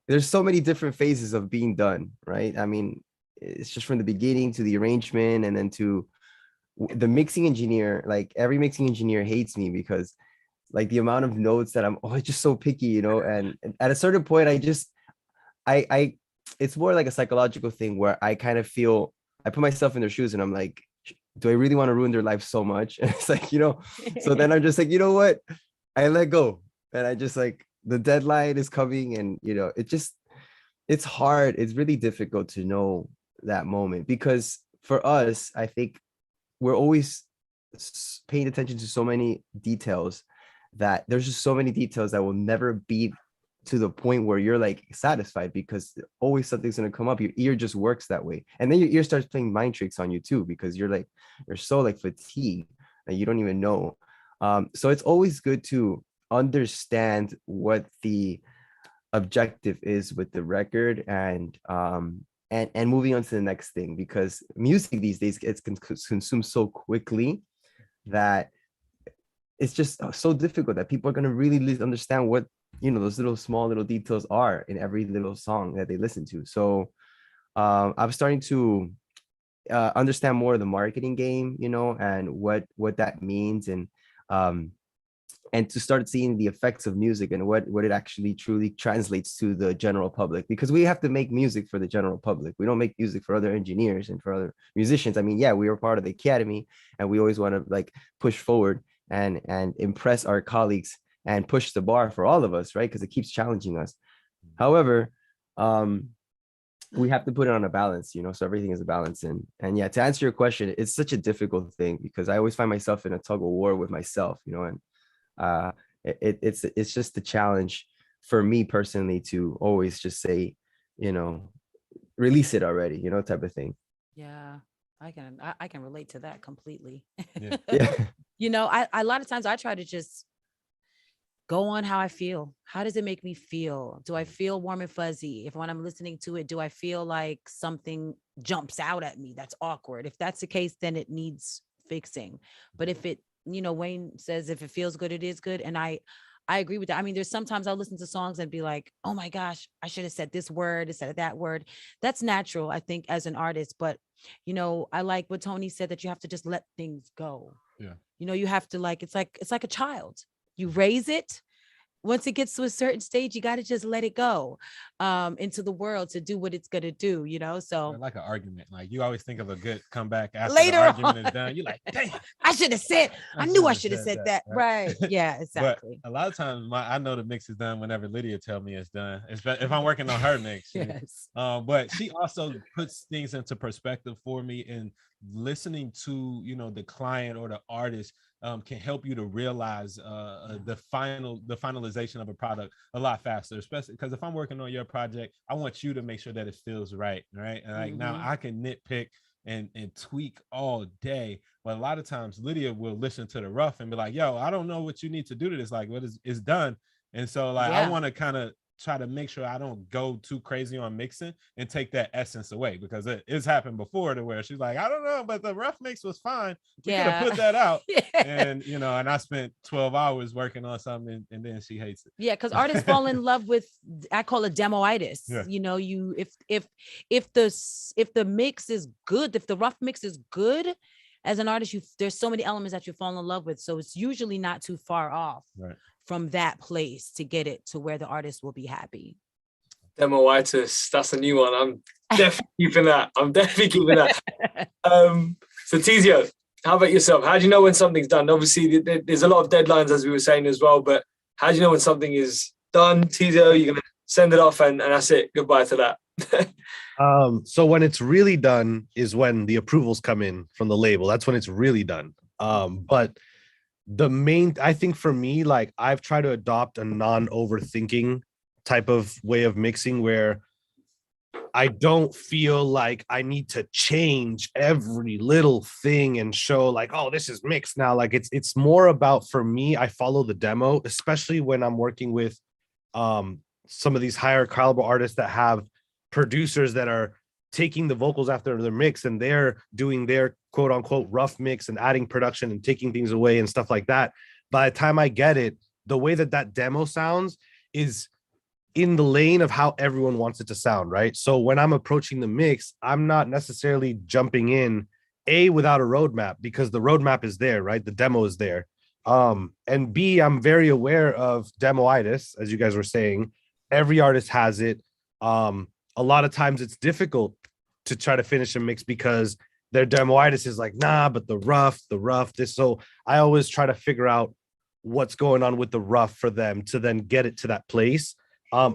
there's so many different phases of being done, right? I mean, it's just from the beginning to the arrangement and then to the mixing engineer. Like every mixing engineer hates me because like the amount of notes that I'm just so picky, and at a certain point I it's more like a psychological thing where I kind of feel I put myself in their shoes and I'm like, do I really want to ruin their life so much? And it's like, so then I'm just like, you know what? I let go. And I just like, the deadline is coming, and it's hard. It's really difficult to know that moment because for us, I think we're always paying attention to so many details that there's just so many details that will never be to the point where you're like satisfied, because always something's going to come up. Your ear just works that way. And then your ear starts playing mind tricks on you too, because you're so like fatigued that you don't even know. So it's always good to understand what the objective is with the record, and moving on to the next thing, because music these days gets consumed so quickly that it's just so difficult that people are going to really understand what those little small little details are in every little song that they listen to. So I'm starting to understand more of the marketing game, and what that means, and to start seeing the effects of music and what it actually truly translates to the general public, because we have to make music for the general public. We don't make music for other engineers and for other musicians. I mean, yeah, we are part of the academy and we always want to like push forward and impress our colleagues and push the bar for all of us, right? Because it keeps challenging us. However, we have to put it on a balance, so everything is a balance. And yeah, to answer your question, it's such a difficult thing because I always find myself in a tug of war with myself, and it's just the challenge for me personally to always just say, release it already, type of thing. Yeah, I can relate to that completely. Yeah. I a lot of times I try to just go on how I feel. How does it make me feel? Do I feel warm and fuzzy? If when I'm listening to it, do I feel like something jumps out at me that's awkward? If that's the case, then it needs fixing. But if it, Wayne says if it feels good, it is good. And I agree with that. I mean, there's sometimes I'll listen to songs and be like, oh my gosh, I should have said this word instead of that word. That's natural, I think, as an artist. But, I like what Tony said, that you have to just let things go. Yeah. You have to it's like a child. You raise it. Once it gets to a certain stage, you got to just let it go into the world to do what it's going to do, so like an argument. Like you always think of a good comeback after later the argument on. is done. You're like, damn, I should have said, I knew I should have said that. Right. Yeah, exactly. But a lot of times I know the mix is done whenever Lydia tell me it's done. If I'm working on her mix. Yes. But she also puts things into perspective for me, and listening to, the client or the artist can help you to realize the finalization of a product a lot faster, especially because if I'm working on your project, I want you to make sure that it feels right. And like now I can nitpick and tweak all day, but a lot of times Lydia will listen to the rough and be like, yo, I don't know what you need to do to this, like what is done. And so like I want to kind of try to make sure I don't go too crazy on mixing and take that essence away, because it's happened before to where she's like, I don't know, but the rough mix was fine. We could have put that out. And and I spent 12 hours working on something and then she hates it. Yeah, because artists fall in love with, I call it demoitis. Yeah. If the mix is good, if the rough mix is good, as an artist, there's so many elements that you fall in love with. So it's usually not too far off from that place to get it to where the artist will be happy. Demoitis, that's a new one. I'm definitely keeping that. So Teezio, how about yourself? How do you know when something's done? Obviously, there's a lot of deadlines, as we were saying as well, but how do you know when something is done? Teezio, you're going to send it off and that's it. Goodbye to that. So when it's really done is when the approvals come in from the label. That's when it's really done. But I think for me, like I've tried to adopt a non-overthinking type of way of mixing where I don't feel like I need to change every little thing and show like, oh, this is mixed now. Like it's more about, for me, I follow the demo, especially when I'm working with some of these higher caliber artists that have producers that are taking the vocals after their mix and they're doing their quote unquote rough mix and adding production and taking things away and stuff like that. By the time I get it, the way that demo sounds is in the lane of how everyone wants it to sound, right? So when I'm approaching the mix, I'm not necessarily jumping in without a roadmap, because the roadmap is there, right? The demo is there. And B, I'm very aware of demoitis, as you guys were saying. Every artist has it. A lot of times it's difficult to try to finish a mix because their demoitis is like, nah, but the rough, this. So I always try to figure out what's going on with the rough for them to then get it to that place.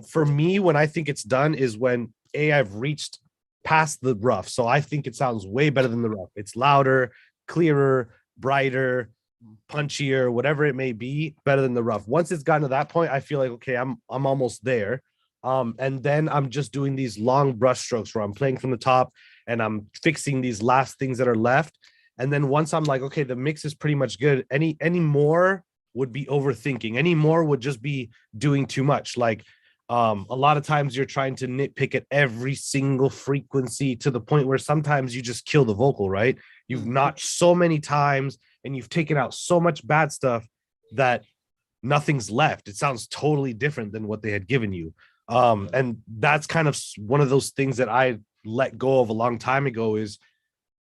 For me, when I think it's done is when I've reached past the rough. So I think it sounds way better than the rough. It's louder, clearer, brighter, punchier, whatever it may be, better than the rough. Once it's gotten to that point, I feel like, okay, I'm almost there. And then I'm just doing these long brush strokes where I'm playing from the top and I'm fixing these last things that are left. And then once I'm like, okay, the mix is pretty much good. Any more would be overthinking. Any more would just be doing too much. Like a lot of times you're trying to nitpick at every single frequency to the point where sometimes you just kill the vocal, right? You've notched so many times and you've taken out so much bad stuff that nothing's left. It sounds totally different than what they had given you. And that's kind of one of those things that I let go of a long time ago, is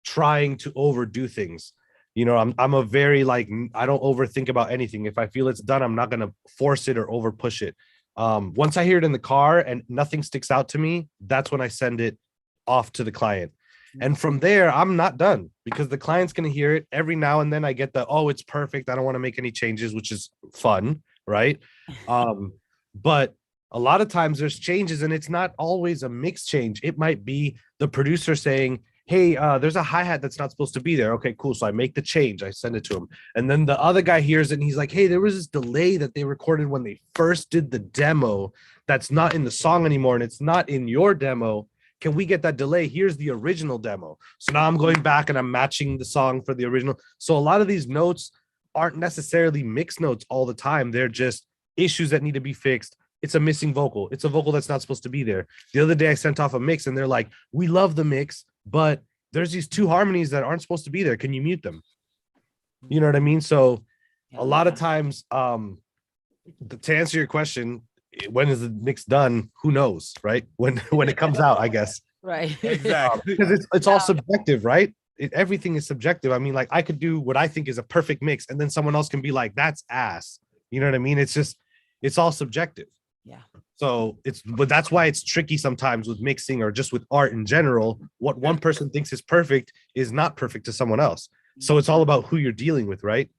trying to overdo things. You know, I'm a very like, I don't overthink about anything. If I feel it's done, I'm not going to force it or over push it. Once I hear it in the car and nothing sticks out to me, that's when I send it off to the client. And from there, I'm not done because the client's going to hear it every now and then. I get the, oh, it's perfect. I don't want to make any changes, which is fun. Right. But a lot of times there's changes and it's not always a mix change. It might be the producer saying, hey, there's a hi-hat that's not supposed to be there. Okay, cool. So I make the change. I send it to him. And then the other guy hears it and he's like, hey, there was this delay that they recorded when they first did the demo that's not in the song anymore. And it's not in your demo. Can we get that delay? Here's the original demo. So now I'm going back and I'm matching the song for the original. So a lot of these notes aren't necessarily mixed notes all the time. They're just issues that need to be fixed. It's a missing vocal. It's a vocal that's not supposed to be there. The other day I sent off a mix and they're like, we love the mix, but there's these two harmonies that aren't supposed to be there. Can you mute them? You know what I mean? So a lot of times, to answer your question, when is the mix done? Who knows, right? When it comes out, I guess. Right. Exactly. Because it's all subjective, right? Everything is subjective. I mean, like I could do what I think is a perfect mix, and then someone else can be like, "That's ass." You know what I mean? It's all subjective. Yeah. So but that's why it's tricky sometimes with mixing or just with art in general. What one person thinks is perfect is not perfect to someone else. So it's all about who you're dealing with, right?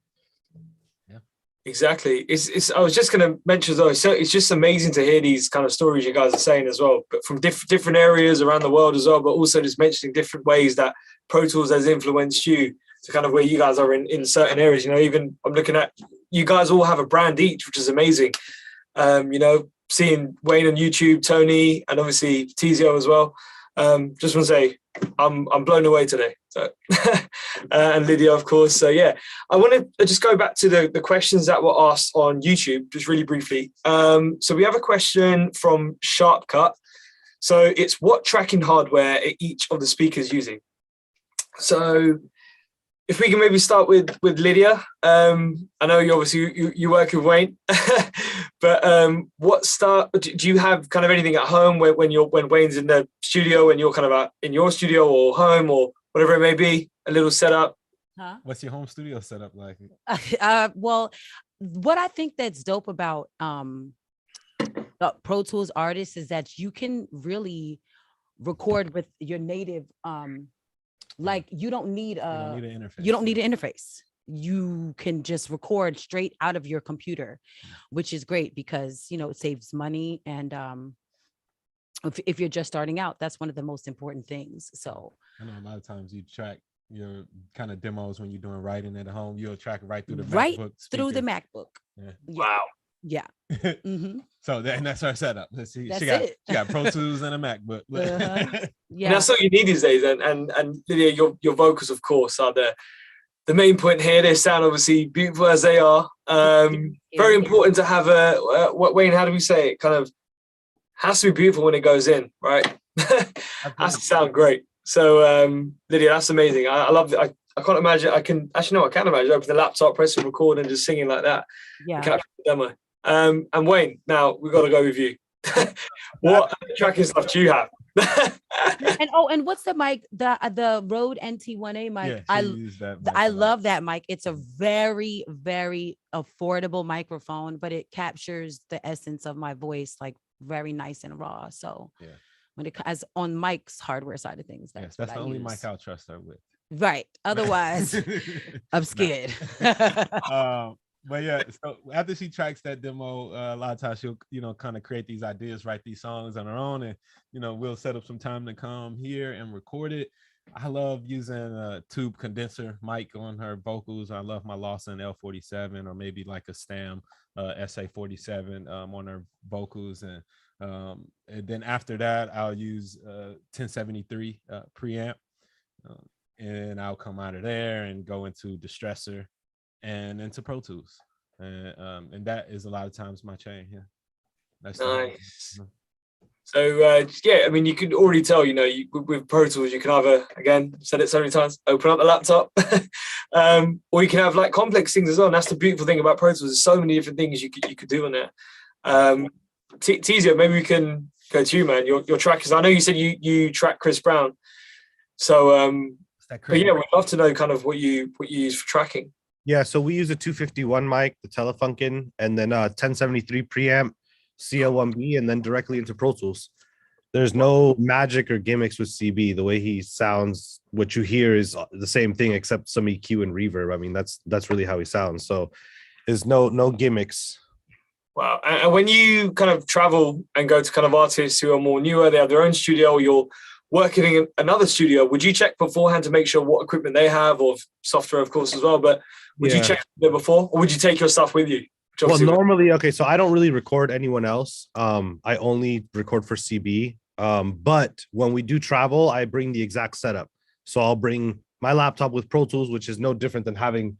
Exactly. I was just going to mention though, so it's just amazing to hear these kind of stories you guys are saying as well, but from different areas around the world as well, but also just mentioning different ways that Pro Tools has influenced you to kind of where you guys are in certain areas. You know, even I'm looking at you guys all have a brand each, which is amazing. You know, seeing Wayne on YouTube, Tony, and obviously Teezio as well. Just want to say I'm blown away today. So and Lydia, of course. So yeah, I want to just go back to the questions that were asked on YouTube, just really briefly. So we have a question from Sharp Cut. So it's what tracking hardware are each of the speakers using? So if we can maybe start with Lydia. I know you obviously you work with Wayne, but do you have kind of anything at home when Wayne's in the studio and you're kind of in your studio or home or whatever it may be, a little setup? Huh? What's your home studio setup like? Well, what I think that's dope about Pro Tools artists is that you can really record with your native like you don't need an interface. You can just record straight out of your computer, which is great because it saves money. And if you're just starting out, that's one of the most important things. So I know a lot of times you track your kind of demos when you're doing writing at home, you'll track it right through the MacBook speaker. Through the MacBook. Yeah. Wow. Yeah. Mm-hmm. So that's our setup. She got Pro Tools and a MacBook. Yeah. And that's all you need these days. And Lydia, your vocals, of course, are the main point here. They sound obviously beautiful as they are. Very important to have Wayne, how do we say it? Kind of has to be beautiful when it goes in, right? Has to sound great. So Lydia, that's amazing. I love it. I can't imagine. I can imagine open the laptop, pressing record, and just singing like that. Yeah. Capture the demo. And Wayne, now we've got to go with you. What tracking stuff do you have? and what's the mic? The Rode NT1A mic. Yeah, I love that mic. It's a very, very affordable microphone, but it captures the essence of my voice like very nice and raw. So when it as on Mike's hardware side of things, that's the only mic I'll trust her with. Right. Otherwise, I'm scared. But yeah, so after she tracks that demo, a lot of times she'll, kind of create these ideas, write these songs on her own, and we'll set up some time to come here and record it. I love using a tube condenser mic on her vocals. I love my Lawson L47 or maybe like a Stam SA47 on her vocals, and then after that I'll use 1073 preamp, and I'll come out of there and go into Distressor and into Pro Tools, and that is a lot of times my chain. Yeah, that's nice. So I mean, you can already tell, with Pro Tools, you can either, again, said it so many times, open up the laptop, or you can have like complex things as well. And that's the beautiful thing about Pro Tools. There's so many different things you could do on there. Teezio, maybe we can go to you, man. Your trackers. I know you said you track Chris Brown, so but yeah, we'd love to know kind of what you use for tracking. Yeah, so we use a 251 mic, the Telefunken, and then 1073 preamp, CL1B, and then directly into Pro Tools. There's no magic or gimmicks with CB. The way he sounds, what you hear is the same thing except some EQ and reverb. I mean, that's really how he sounds. So there's no gimmicks. Wow. And when you kind of travel and go to kind of artists who are more newer, they have their own studio, or you're working in another studio, would you check beforehand to make sure what equipment they have, or software, of course, as well? But would you check it before, or would you take your stuff with you? Well, normally, okay, so I don't really record anyone else. I only record for CB. But when we do travel, I bring the exact setup. So I'll bring my laptop with Pro Tools, which is no different than having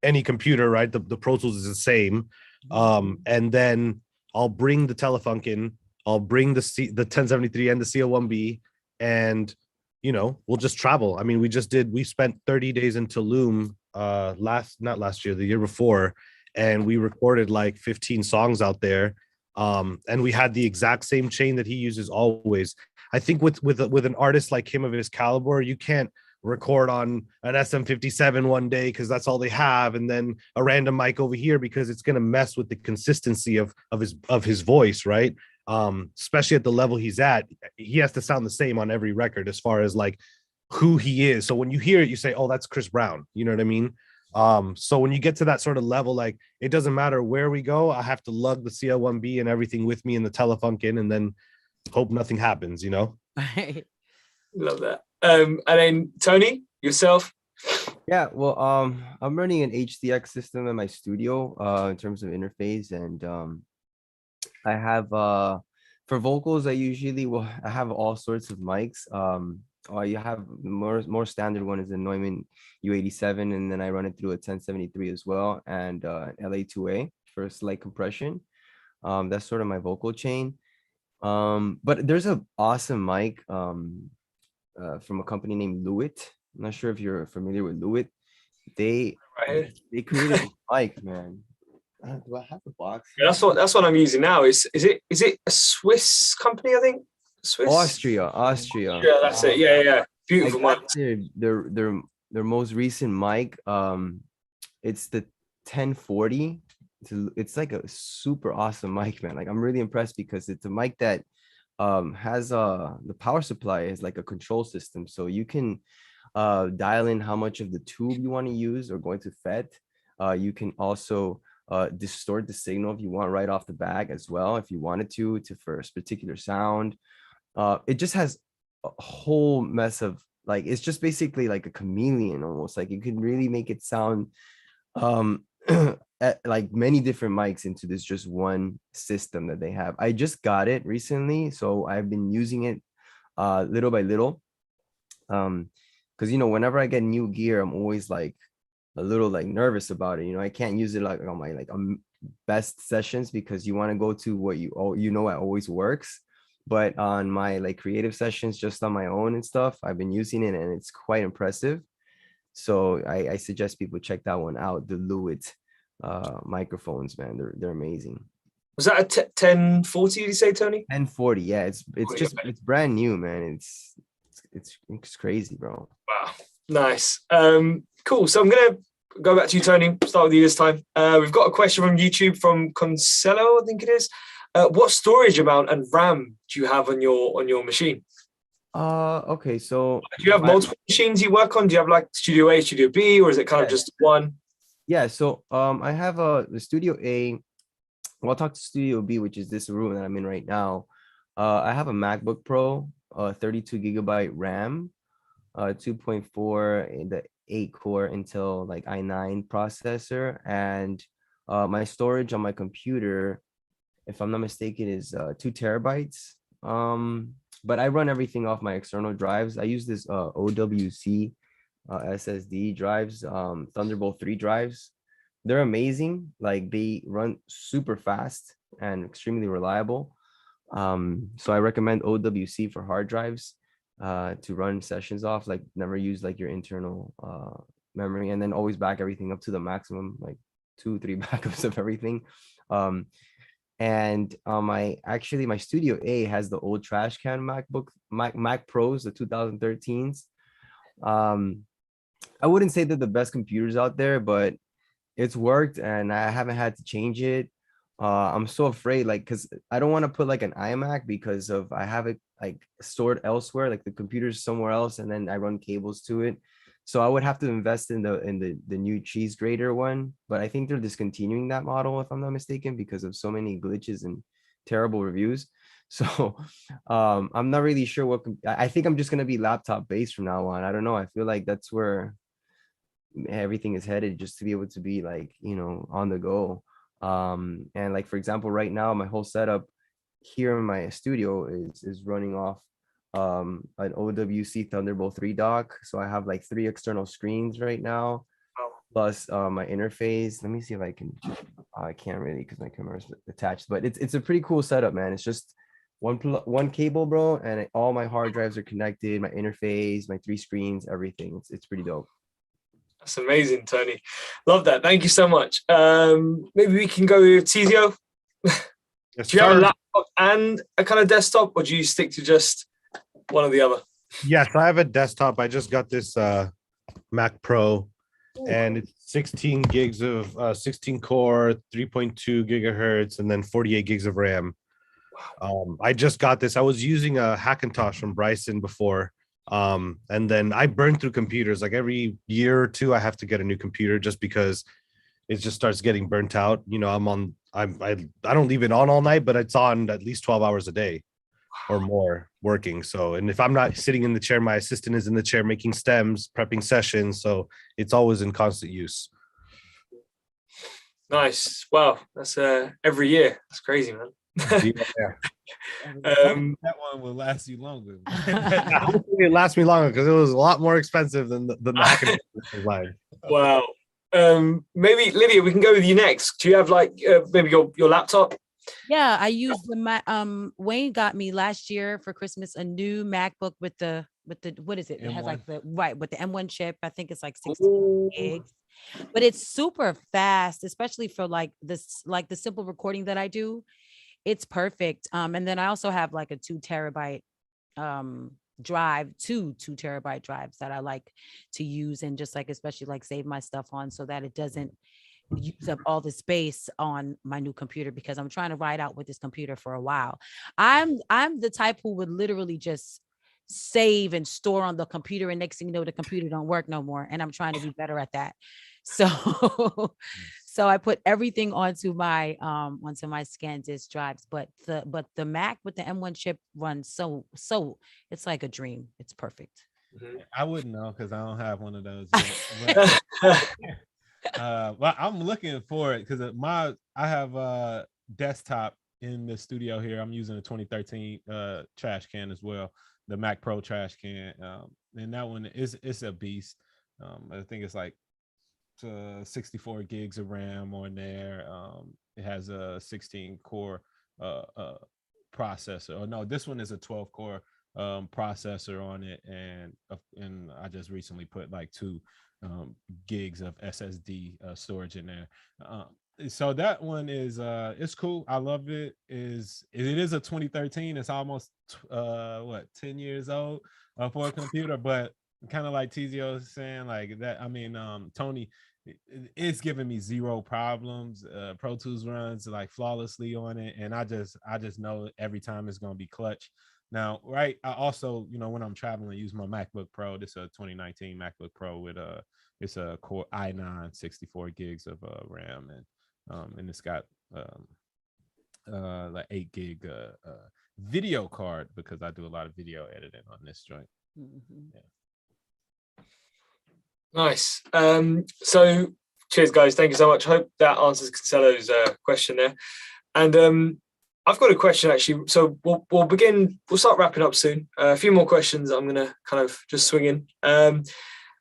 any computer, right? The Pro Tools is the same. And then I'll bring the Telefunken, I'll bring the 1073 and the CL1B, and we'll just travel. I mean, we spent 30 days in Tulum not last year, the year before, and we recorded like 15 songs out there. And we had the exact same chain that he uses always. I think with an artist like him of his caliber, you can't record on an SM57 one day because that's all they have, and then a random mic over here, because it's going to mess with the consistency of his voice, right? Especially at the level he's at, he has to sound the same on every record as far as like who he is. So when you hear it, you say, oh, that's Chris Brown. You know what I mean? So when you get to that sort of level, like it doesn't matter where we go, I have to lug the CL1B and everything with me in the Telefunken, and then hope nothing happens, Love that. And then Tony, yourself? Yeah, well, I'm running an HDX system in my studio in terms of interface, and I have for vocals, I have all sorts of mics. You have more standard one is a Neumann U87, and then I run it through a 1073 as well, and LA2A for slight compression. That's sort of my vocal chain. But there's an awesome mic from a company named Lewitt. I'm not sure if you're familiar with Lewitt. They created a mic, man. Do I have the box? Yeah, that's what I'm using now. Is it a Swiss company? I think Swiss. Austria. Yeah, that's it. Yeah. Beautiful mic. Their most recent mic. It's the 1040. It's like a super awesome mic, man. Like I'm really impressed because it's a mic that has the power supply is like a control system, so you can dial in how much of the tube you want to use or going to FET. You can also distort the signal if you want right off the bag as well, if you wanted to for a particular sound. It just has a whole mess of, like, it's just basically like a chameleon almost. Like you can really make it sound like many different mics into this just one system that they have. I just got it recently, so I've been using it little by little, because whenever I get new gear, I'm always like a little like nervous about it. I can't use it like on my best sessions, because you want to go to what it always works. But on my like creative sessions, just on my own and stuff, I've been using it and it's quite impressive. So I suggest people check that one out, the Lewitt microphones, man. They're amazing. Was that a 1040, did you say, Tony? 1040, yeah. It's brand new, man. It's crazy, bro. Wow, nice. Cool. So I'm gonna go back to you, Tony. Start with you this time. We've got a question from YouTube from Concello, I think it is. What storage amount and RAM do you have on your machine? Okay, so do you have multiple machines you work on? Do you have like Studio A, Studio B, or is it kind of just one? Yeah, so I have the Studio A. Well, I'll talk to Studio B, which is this room that I'm in right now. I have a MacBook Pro, 32 gigabyte RAM, 2.4 in the 8-core Intel like i9 processor, and my storage on my computer, if I'm not mistaken, is 2 terabytes. But I run everything off my external drives. I use this OWC SSD drives, Thunderbolt 3 drives. They're amazing. Like they run super fast and extremely reliable. So I recommend OWC for hard drives to run sessions off. Like never use like your internal memory, and then always back everything up to the maximum, like 2-3 backups of everything. And my Studio A has the old trash can Mac Pros, the 2013s. I wouldn't say they're the best computers out there, but it's worked and I haven't had to change it. I'm so afraid, like, because I don't want to put like an iMac because of I have it like stored elsewhere, like the computer's somewhere else, and then I run cables to it. So I would have to invest in the new cheese grater one, but I think they're discontinuing that model if I'm not mistaken because of so many glitches and terrible reviews. So I'm not really sure what I think I'm just gonna be laptop based from now on. I don't know. I feel like that's where everything is headed, just to be able to be like, on the go. And like for example, right now my whole setup here in my studio is running off an OWC Thunderbolt 3 dock. So I have like 3 external screens right now, plus my interface. Let me see if I can. I can't really because my camera's attached, but it's a pretty cool setup, man. It's just one cable, bro, and all my hard drives are connected, my interface, my 3 screens, everything. It's pretty dope. That's amazing, Tony. Love that. Thank you so much. Maybe we can go with Teezio. Yes, Do you have a sir. laptop and a kind of desktop, or do you stick to just one or the other? Yes, I have a desktop. I just got this Mac Pro, and it's 16 gigs of 16 core, 3.2 gigahertz, and then 48 gigs of RAM. I just got this. I was using a Hackintosh from Bryson before, and then I burn through computers. Like every year or two, I have to get a new computer just because it just starts getting burnt out. I don't leave it on all night, but it's on at least 12 hours a day or more working. So, and if I'm not sitting in the chair, my assistant is in the chair making stems, prepping sessions. So it's always in constant use. Nice. Wow. That's every year. That's crazy, man. That one will last you longer. Hopefully it lasts me longer because it was a lot more expensive than the Hackintosh line. Wow. Maybe Lydia, we can go with you next. Do you have like maybe your laptop? Yeah, I used Wayne got me last year for Christmas a new MacBook with the what is it? It has M1. like with the M1 chip. I think it's like 16 gigs. But it's super fast, especially for like the simple recording that I do. It's perfect. And then I also have like a 2 terabyte drive, two 2 terabyte drives that I like to use and just like especially like save my stuff on so that it doesn't use up all the space on my new computer, because I'm trying to ride out with this computer for a while. I'm the type who would literally just save and store on the computer, and next thing you know the computer don't work no more, and I'm trying to be better at that. So so I put everything onto my ScanDisk drives, but the Mac with the M1 chip runs so it's like a dream. It's perfect. I wouldn't know because I don't have one of those yet. Well, I'm looking for it because I have a desktop in the studio here. I'm using a 2013 trash can as well, the Mac Pro trash can, and that one it's a beast. I think it's like 64 gigs of RAM on there. It has a 16 core processor. Oh no, this one is a 12 core processor on it, and I just recently put like 2 gigs of SSD storage in there. So that one is it's cool. I love it. It is a 2013. It's almost 10 years old for a computer, but kind of like Teezio was saying, like that. I mean, Tony, it's giving me zero problems. Pro Tools runs like flawlessly on it, and I just know every time it's gonna be clutch. Now, right, I also, when I'm traveling, use my MacBook Pro. This is a 2019 MacBook Pro with it's a Core i9, 64 gigs of RAM, and it's got like 8 gig video card because I do a lot of video editing on this joint. Mm-hmm. Yeah. Nice. So cheers, guys. Thank you so much. Hope that answers Cancelo's question there. And I've got a question actually. So we'll start wrapping up soon. A few more questions I'm going to kind of just swing in.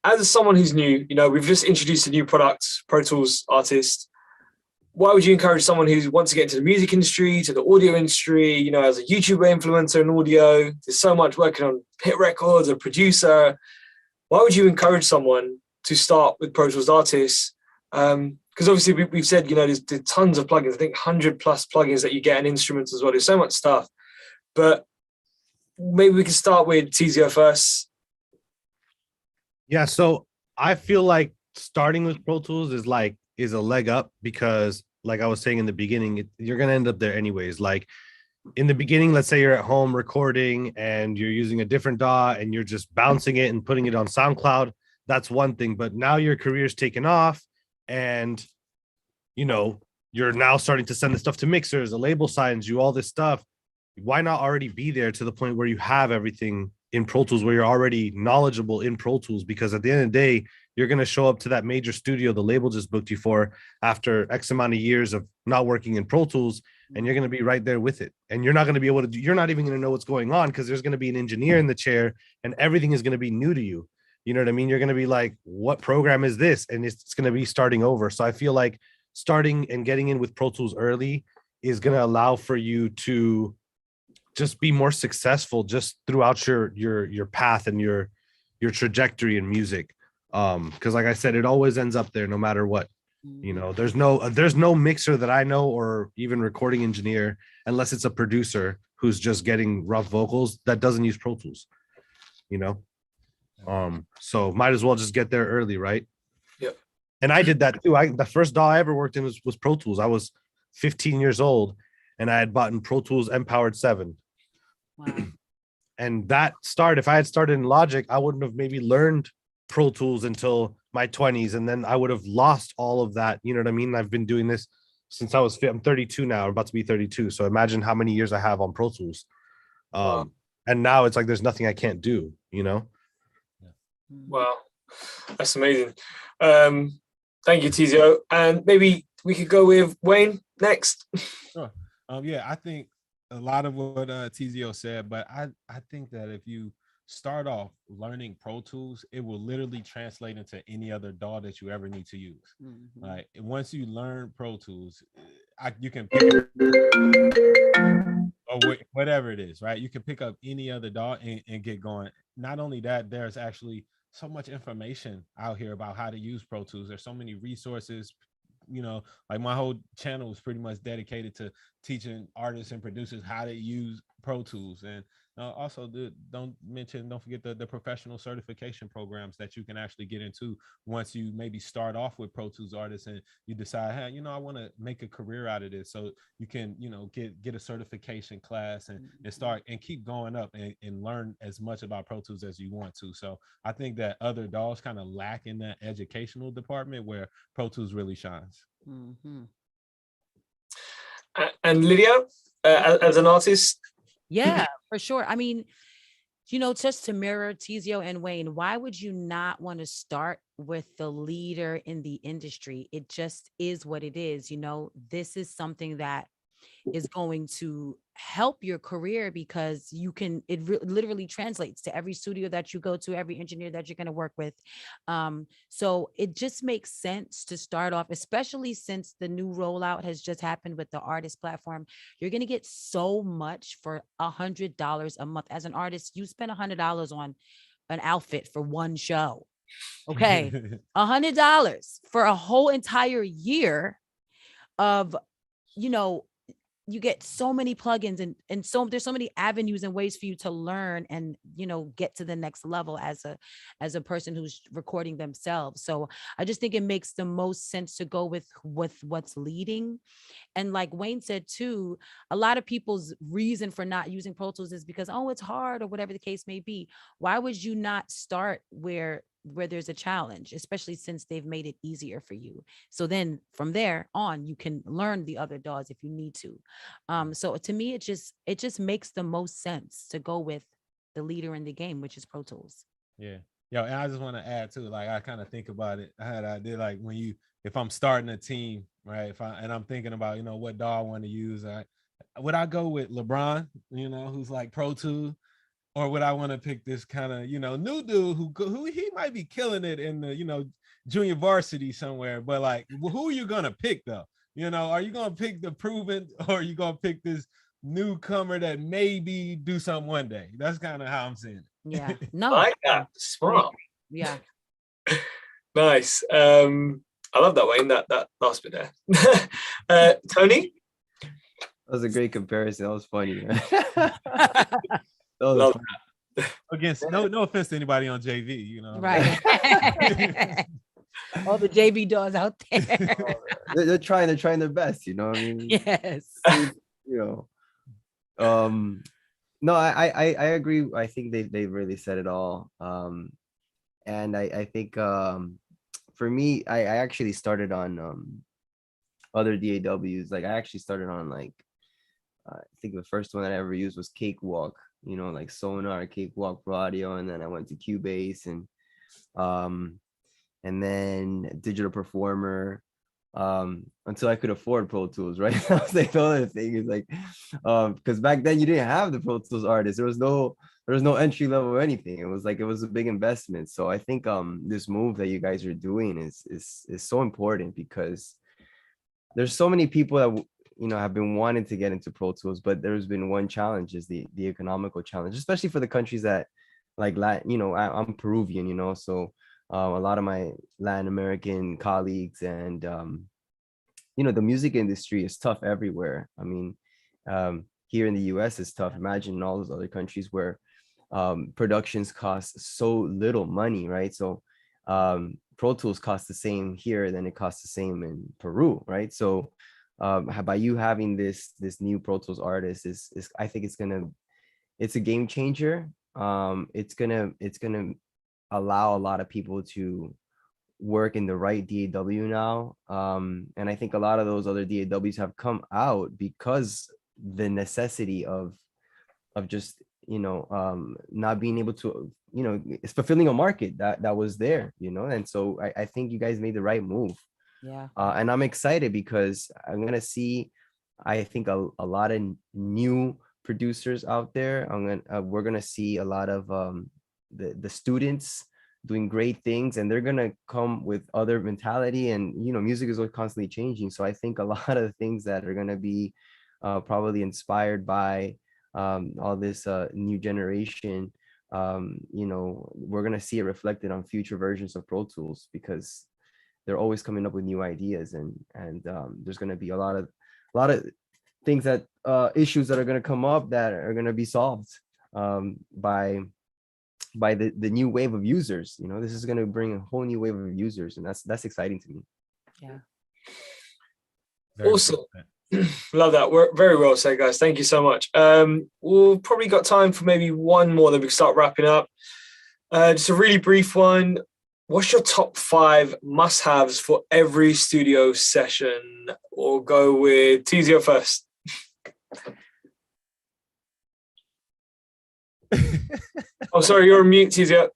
As someone who's new, we've just introduced a new product, Pro Tools Artist. Why would you encourage someone who wants to get into the music industry, to the audio industry, as a YouTuber influencer in audio? There's so much working on hit records, a producer. Why would you encourage someone to start with Pro Tools Artist? Because obviously we've said, there's tons of plugins. I think 100 plus plugins that you get in instruments as well. There's so much stuff. But maybe we can start with Teezio first. Yeah, so I feel like starting with Pro Tools is a leg up because like I was saying in the beginning, you're going to end up there anyways. Like in the beginning, let's say you're at home recording and you're using a different DAW and you're just bouncing it and putting it on SoundCloud. That's one thing. But now your career's taken off and, you know, you're now starting to send the stuff to mixers, the label signs you, all this stuff. Why not already be there to the point where you have everything in Pro Tools, where you're already knowledgeable in Pro Tools? Because at the end of the day, you're going to show up to that major studio the label just booked you for after X amount of years of not working in Pro Tools, and you're going to be right there with it. And you're not going to be able to do, you're not even going to know what's going on because there's going to be an engineer in the chair and everything is going to be new to you. You know what I mean? You're going to be like, what program is this? And it's going to be starting over. So I feel like starting and getting in with Pro Tools early is going to allow for you to just be more successful just throughout your path and your trajectory in music. Because like I said, it always ends up there no matter what. You know, there's no mixer that I know or even recording engineer, unless it's a producer who's just getting rough vocals, that doesn't use Pro Tools, you know. So might as well just get there early, right? Yep. And I did that too. The first DAW I ever worked in was Pro Tools. I was 15 years old and I had bought in Pro Tools Empowered 7. Wow. And that start, if I had started in Logic, I wouldn't have maybe learned Pro Tools until my 20s, and then I would have lost all of that. You know what I mean? I've been doing this since I'm 32 now. I'm about to be 32. So imagine how many years I have on Pro Tools. Wow. And now it's like there's nothing I can't do, you know? Wow, that's amazing. Thank you, Teezio. And maybe we could go with Wayne next. Sure. Yeah, I think a lot of what Teezio said, but I think that if you start off learning Pro Tools, it will literally translate into any other DAW that you ever need to use. Mhm. Like once you learn Pro Tools, you can pick up, or whatever it is, right? You can pick up any other DAW and get going. Not only that, there's actually so much information out here about how to use Pro Tools. There's so many resources. You know, like my whole channel is pretty much dedicated to teaching artists and producers how to use Pro Tools. And also don't forget the professional certification programs that you can actually get into once you maybe start off with Pro Tools artists and you decide, hey, you know, I want to make a career out of this. So you can, you know, get a certification class and start and keep going up and learn as much about Pro Tools as you want to. So I think that other DAWs kind of lack in that educational department where Pro Tools really shines. Mhm. And Lydia, as an artist? Yeah, for sure. I mean, you know, just to mirror Teezio and Wayne, why would you not want to start with the leader in the industry? It just is what it is. You know, this is something that is going to help your career because you can, literally translates to every studio that you go to, every engineer that you're going to work with. So it just makes sense to start off, especially since the new rollout has just happened with the artist platform. You're going to get so much for $100 a month. As an artist, you spend $100 on an outfit for one show. Okay. $100 for a whole entire year of, you know, you get so many plugins and so there's so many avenues and ways for you to learn and, you know, get to the next level as a person who's recording themselves. So I just think it makes the most sense to go with what's leading. And like Wayne said too, a lot of people's reason for not using Pro Tools is because, oh, it's hard or whatever the case may be. Why would you not start where there's a challenge, especially since they've made it easier for you? So then from there on, you can learn the other DAWs if you need to. So to me, it just makes the most sense to go with the leader in the game, which is Pro Tools. Yeah. Yo, and I just want to add too, like I kind of think about it. I did like if I'm starting a team, right? I'm thinking about, you know, what DAW I want to use, would I go with LeBron, you know, who's like Pro Tools? Or would I want to pick this kind of, you know, new dude who he might be killing it in the, you know, junior varsity somewhere, but like, who are you going to pick though? You know, are you going to pick the proven or are you going to pick this newcomer that maybe do something one day? That's kind of how I'm seeing it. Yeah. No. I like that. Smart. Yeah. Nice. I love that, Wayne, that last bit there. Tony? That was a great comparison. That was funny. Love Against no offense to anybody on JV, you know. Right. All the JV dogs out there. They're trying their best, you know what I mean? Yes. You know, no, I agree. I think they really said it all. And I think for me, I actually started on other DAWs. Like I actually started on like I think the first one that I ever used was Cakewalk, you know, like Sonar, Cakewalk Pro Audio, and then I went to Cubase um and then Digital Performer until I could afford Pro Tools, right? That was like the other thing is like because back then you didn't have the Pro Tools artists. There was no entry level or anything. It was a big investment. So I think this move that you guys are doing is so important because there's so many people that you know have been wanting to get into Pro Tools, but there's been one challenge is the economical challenge, especially for the countries that like Latin, you know, I'm Peruvian, you know, so a lot of my Latin American colleagues and you know, the music industry is tough everywhere. I mean, here in the US it's tough. Imagine in all those other countries where productions cost so little money, right? So Pro Tools costs the same here than it costs the same in Peru, right? So by you having this new Pro Tools artist is I think it's a game changer. It's gonna allow a lot of people to work in the right DAW now. And I think a lot of those other DAWs have come out because the necessity of just, you know, not being able to, you know, it's fulfilling a market that was there, you know. And so I think you guys made the right move. Yeah. And I'm excited because I'm gonna see, I think a lot of new producers out there. We're gonna see a lot of the students doing great things, and they're gonna come with other mentality. And you know, music is always constantly changing. So I think a lot of the things that are gonna be probably inspired by all this new generation, you know, we're gonna see it reflected on future versions of Pro Tools because they're always coming up with new ideas, and there's going to be a lot of things that issues that are going to come up that are going to be solved by the new wave of users. You know, this is going to bring a whole new wave of users, and that's exciting to me. Yeah. Awesome. Love that. Very well said, guys. Thank you so much. We've probably got time for maybe one more, then we can start wrapping up. Just a really brief one. What's your top 5 must-haves for every studio session? We'll go with Teezio first. Oh, sorry, you're on mute, Teezio.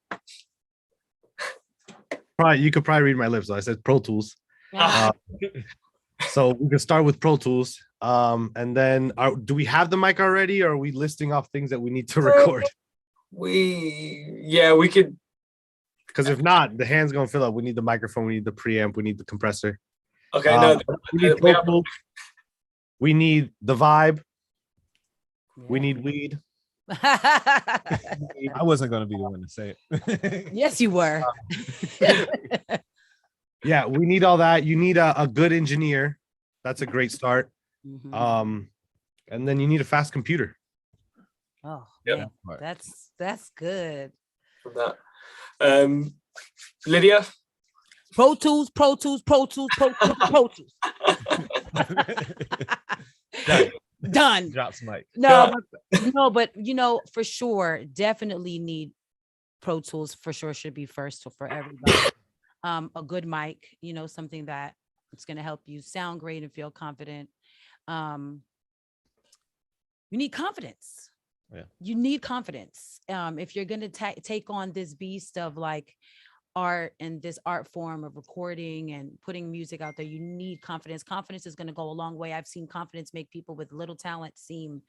You could probably read my lips. I said Pro Tools. So we can start with Pro Tools. And then do we have the mic already, or are we listing off things that we need to record? We could. Because if not, the hand's gonna fill up. We need the microphone, we need the preamp, we need the compressor. Okay, no. We need the vibe. Yeah. We need weed. I wasn't gonna be the one to say it. Yes, you were. Yeah, we need all that. You need a good engineer. That's a great start. Mm-hmm. And then you need a fast computer. Oh, yeah, that's good. From that. Lydia? Pro Tools. Done. Drops mic. But you know, for sure, definitely need Pro Tools. For sure, should be first for everybody. A good mic, you know, something that it's going to help you sound great and feel confident. You need confidence. Yeah. You need confidence. If you're going to take on this beast of like art and this art form of recording and putting music out there, you need confidence. Confidence is going to go a long way. I've seen confidence make people with little talent seem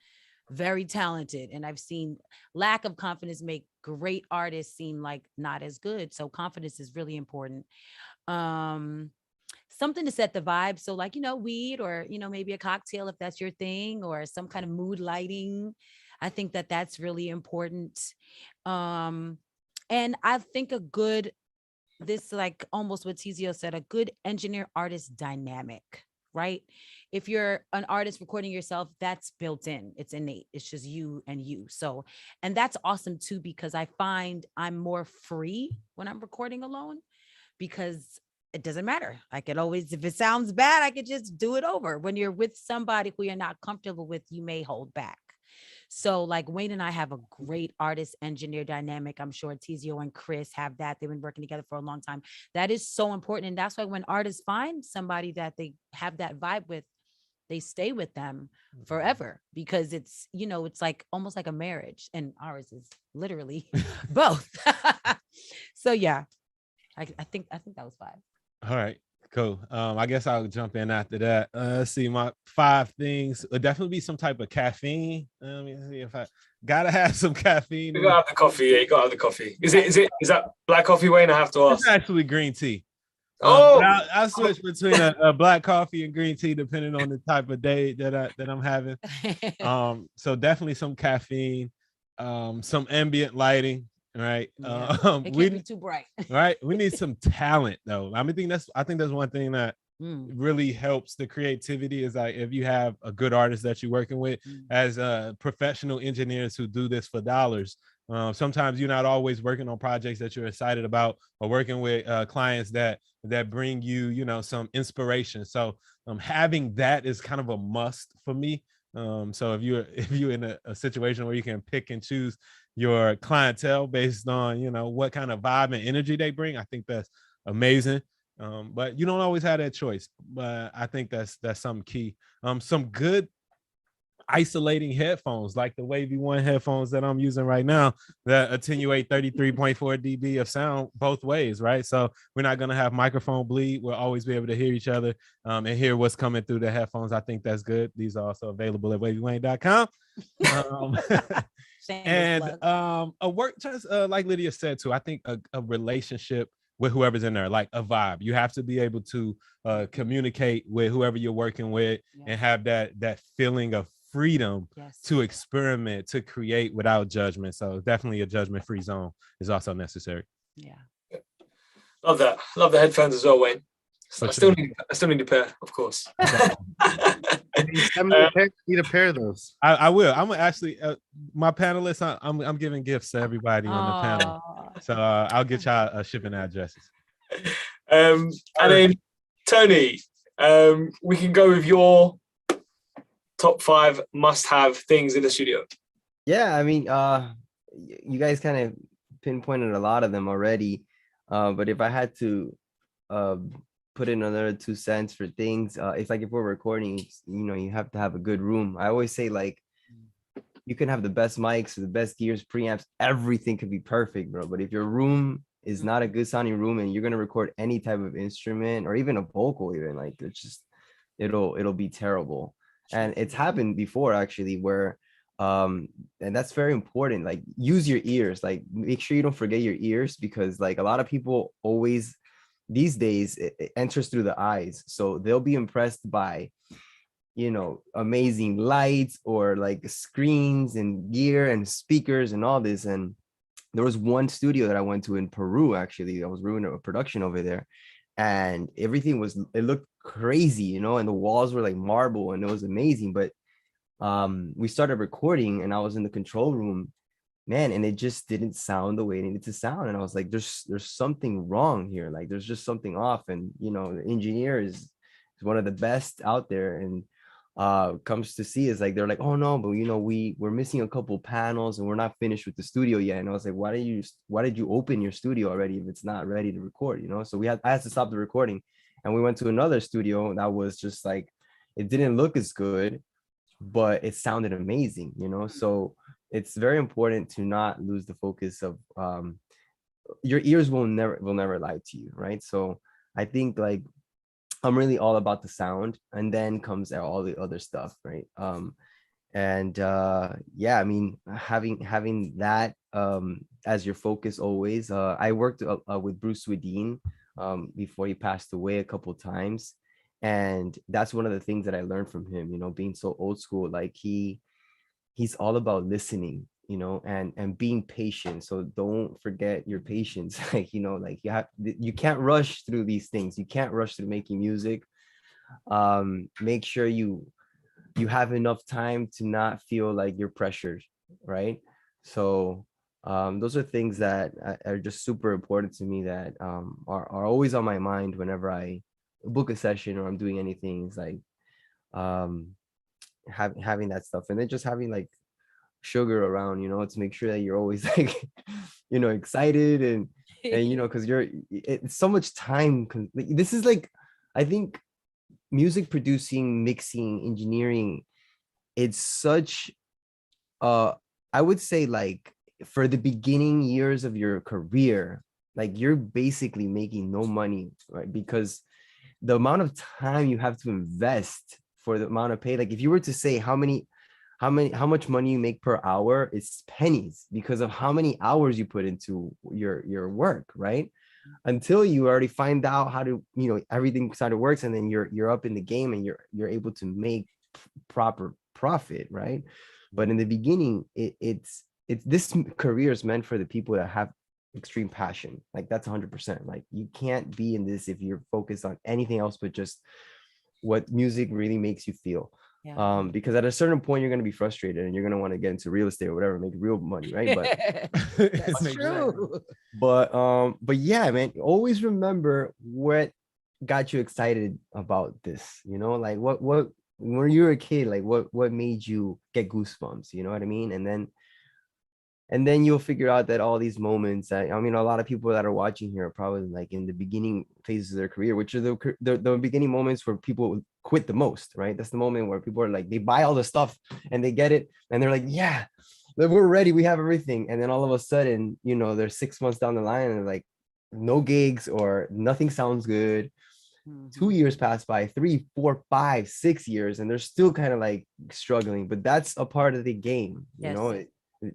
very talented. And I've seen lack of confidence make great artists seem like not as good. So confidence is really important. Something to set the vibe. So like, you know, weed or, you know, maybe a cocktail if that's your thing, or some kind of mood lighting. I think that that's really important. And I think this like almost what Teezio said, a good engineer artist dynamic, right? If you're an artist recording yourself, that's built in, it's innate. It's just you and you. So, and that's awesome too, because I find I'm more free when I'm recording alone, because it doesn't matter. I could always, if it sounds bad, I could just do it over. When you're with somebody who you're not comfortable with, you may hold back. So like Wayne and I have a great artist engineer dynamic. I'm sure Teezio and Chris have that. They've been working together for a long time. That is so important. And that's why when artists find somebody that they have that vibe with, they stay with them forever, because it's, you know, it's like almost like a marriage, and ours is literally both. So yeah, I think that was 5. All right, cool. I guess I'll jump in after that. Let's see, my 5 things would definitely be some type of caffeine. Let me see if I gotta have some caffeine. You gotta have the coffee. Yeah, you gotta have the coffee. Is that black coffee, Wayne? I have to ask. It's actually green tea. Oh, I'll switch between a black coffee and green tea depending on the type of day that I'm having. So definitely some caffeine, some ambient lighting, right? Yeah. It can't be too bright. Right. We need some talent though. I think that's one thing that really helps the creativity, is like if you have a good artist that you're working with as professional engineers who do this for dollars. Sometimes you're not always working on projects that you're excited about, or working with clients that bring you, you know, some inspiration. So having that is kind of a must for me. So if you're in a situation where you can pick and choose your clientele based on, you know, what kind of vibe and energy they bring, I think that's amazing. But you don't always have that choice. But I think that's something key. Some good isolating headphones, like the Wavy One headphones that I'm using right now, that attenuate 33.4 dB of sound both ways, right? So we're not going to have microphone bleed. We'll always be able to hear each other and hear what's coming through the headphones. I think that's good. These are also available at wavywayne.com. And a work, just like Lydia said too, I think a relationship with whoever's in there, like a vibe. You have to be able to communicate with whoever you're working with, and have that feeling of freedom to experiment, to create without judgment. So definitely a judgment-free zone is also necessary. Yeah. Love that. Love the headphones as well, Wayne. I still need a pair, of course. Need a pair of those. I will. I'm actually my panelists. I'm giving gifts to everybody on the panel, so I'll get y'all shipping addresses. And then Tony, we can go with your top 5 must-have things in the studio. Yeah, I mean, you guys kind of pinpointed a lot of them already, but if I had to put in another 2 cents for things, it's like if we're recording, you know, you have to have a good room. I always say, like, you can have the best mics, the best gears, preamps, everything could be perfect, bro, but if your room is not a good sounding room and you're going to record any type of instrument or even a vocal, even, like, it's just it'll be terrible. And it's happened before, actually, where and that's very important. Like, use your ears, like, make sure you don't forget your ears, because, like, a lot of people always these days, it enters through the eyes, so they'll be impressed by, you know, amazing lights or like screens and gear and speakers and all this. And there was one studio that I went to in Peru, actually. I was doing a production over there, and everything it looked crazy, you know, and the walls were like marble and it was amazing. But we started recording and I was in the control room, man, and it just didn't sound the way it needed to sound. And I was like, there's something wrong here. Like, there's just something off. And, you know, the engineer is one of the best out there. And comes to see is like, they're like, oh no, but, you know, we're missing a couple panels and we're not finished with the studio yet. And I was like, why did you open your studio already if it's not ready to record, you know? So I had to stop the recording, and we went to another studio that was just like, it didn't look as good, but it sounded amazing, you know? So it's very important to not lose the focus of your ears will never lie to you, right? So I think, like, I'm really all about the sound, and then comes all the other stuff, right? Yeah, I mean, having that as your focus always. I worked with Bruce Swedien before he passed away a couple times, and that's one of the things that I learned from him, you know, being so old school. Like, he's all about listening, you know, and being patient. So don't forget your patience. Like, you know, like, you can't rush through these things. You can't rush through making music. Make sure you have enough time to not feel like you're pressured, right? So Those are things that are just super important to me that are always on my mind whenever I book a session or I'm doing anything. It's like having that stuff, and then just having like sugar around, to make sure that you're always like, excited and because it's so much time. This is like, I think music producing, mixing, engineering, it's such I would say, like, for the beginning years of your career, like, you're basically making no money, right? Because the amount of time you have to invest for the amount of pay, like if you were to say how much money you make per hour, it's pennies because of how many hours you put into your work, right? Until you already find out how to, everything side of works, and then you're up in the game and you're able to make proper profit, right? But in the beginning, it's this career is meant for the people that have extreme passion. Like, that's 100%. Like, you can't be in this if you're focused on anything else but just what music really makes you feel. Yeah. Because at a certain point you're going to be frustrated and you're going to want to get into real estate or whatever, make real money, right? But That's true. but yeah, man, always remember what got you excited about this, like what when you were a kid, like what made you get goosebumps, you know what I mean? And then you'll figure out that all these moments that, I mean, a lot of people that are watching here are probably like in the beginning phases of their career, which are the beginning moments where people quit the most, right? That's the moment where people are like, they buy all the stuff and they get it and they're like, yeah, we're ready, we have everything. And then all of a sudden, they're 6 months down the line and they're like, no gigs or nothing sounds good. 2 years pass by, 3, 4, 5, 6 years, and they're still kind of like struggling. But that's a part of the game, Yes.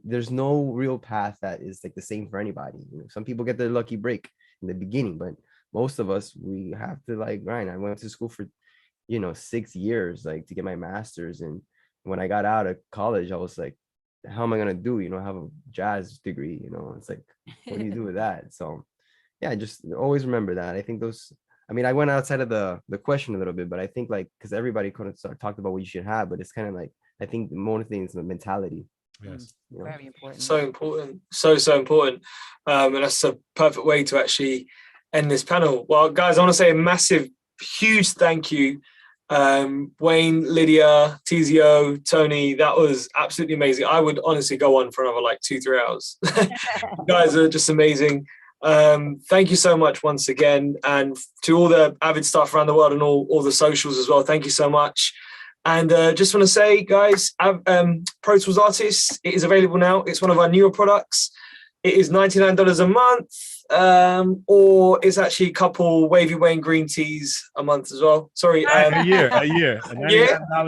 There's no real path that is like the same for anybody. Some people get their lucky break in the beginning, but most of us, we have to like grind. I went to school for 6 years, like, to get my master's, and when I got out of college, I was like, how am I gonna do? I have a jazz degree. It's like, what do you do with that? So yeah, just always remember that. I think those, I mean, I went outside of the question a little bit, but I think, like, because everybody kind of talked about what you should have, but it's kind of like, I think more things, the mentality. Yes. Very important. So important. So important. And that's a perfect way to actually end this panel. Well, guys, I want to say a massive, huge thank you. Wayne, Lydia, Teezio, Tony, that was absolutely amazing. I would honestly go on for another like 2-3 hours. You guys are just amazing. Thank you so much once again. And to all the Avid staff around the world and all the socials as well, thank you so much. And just want to say, guys, Pro Tools Artists, it is available now. It's one of our newer products. It is $99 a month, or it's actually a couple Wavy Wayne green teas a month as well. Sorry. A year. $99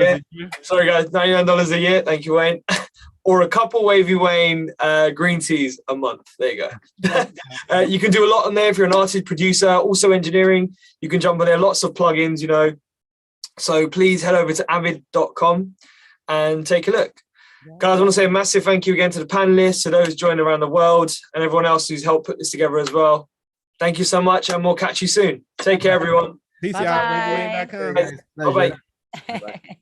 a year. Sorry, guys, $99 a year. Thank you, Wayne. Or a couple Wavy Wayne green teas a month. There you go. You can do a lot on there if you're an artist, producer, also engineering. You can jump on there, lots of plugins, So please head over to avid.com and take a look. Guys, I want to say a massive thank you again to the panelists, to those joining around the world, and everyone else who's helped put this together as well. Thank you so much, and we'll catch you soon. Take care, everyone. Peace Bye-bye. out. Bye-bye. Bye.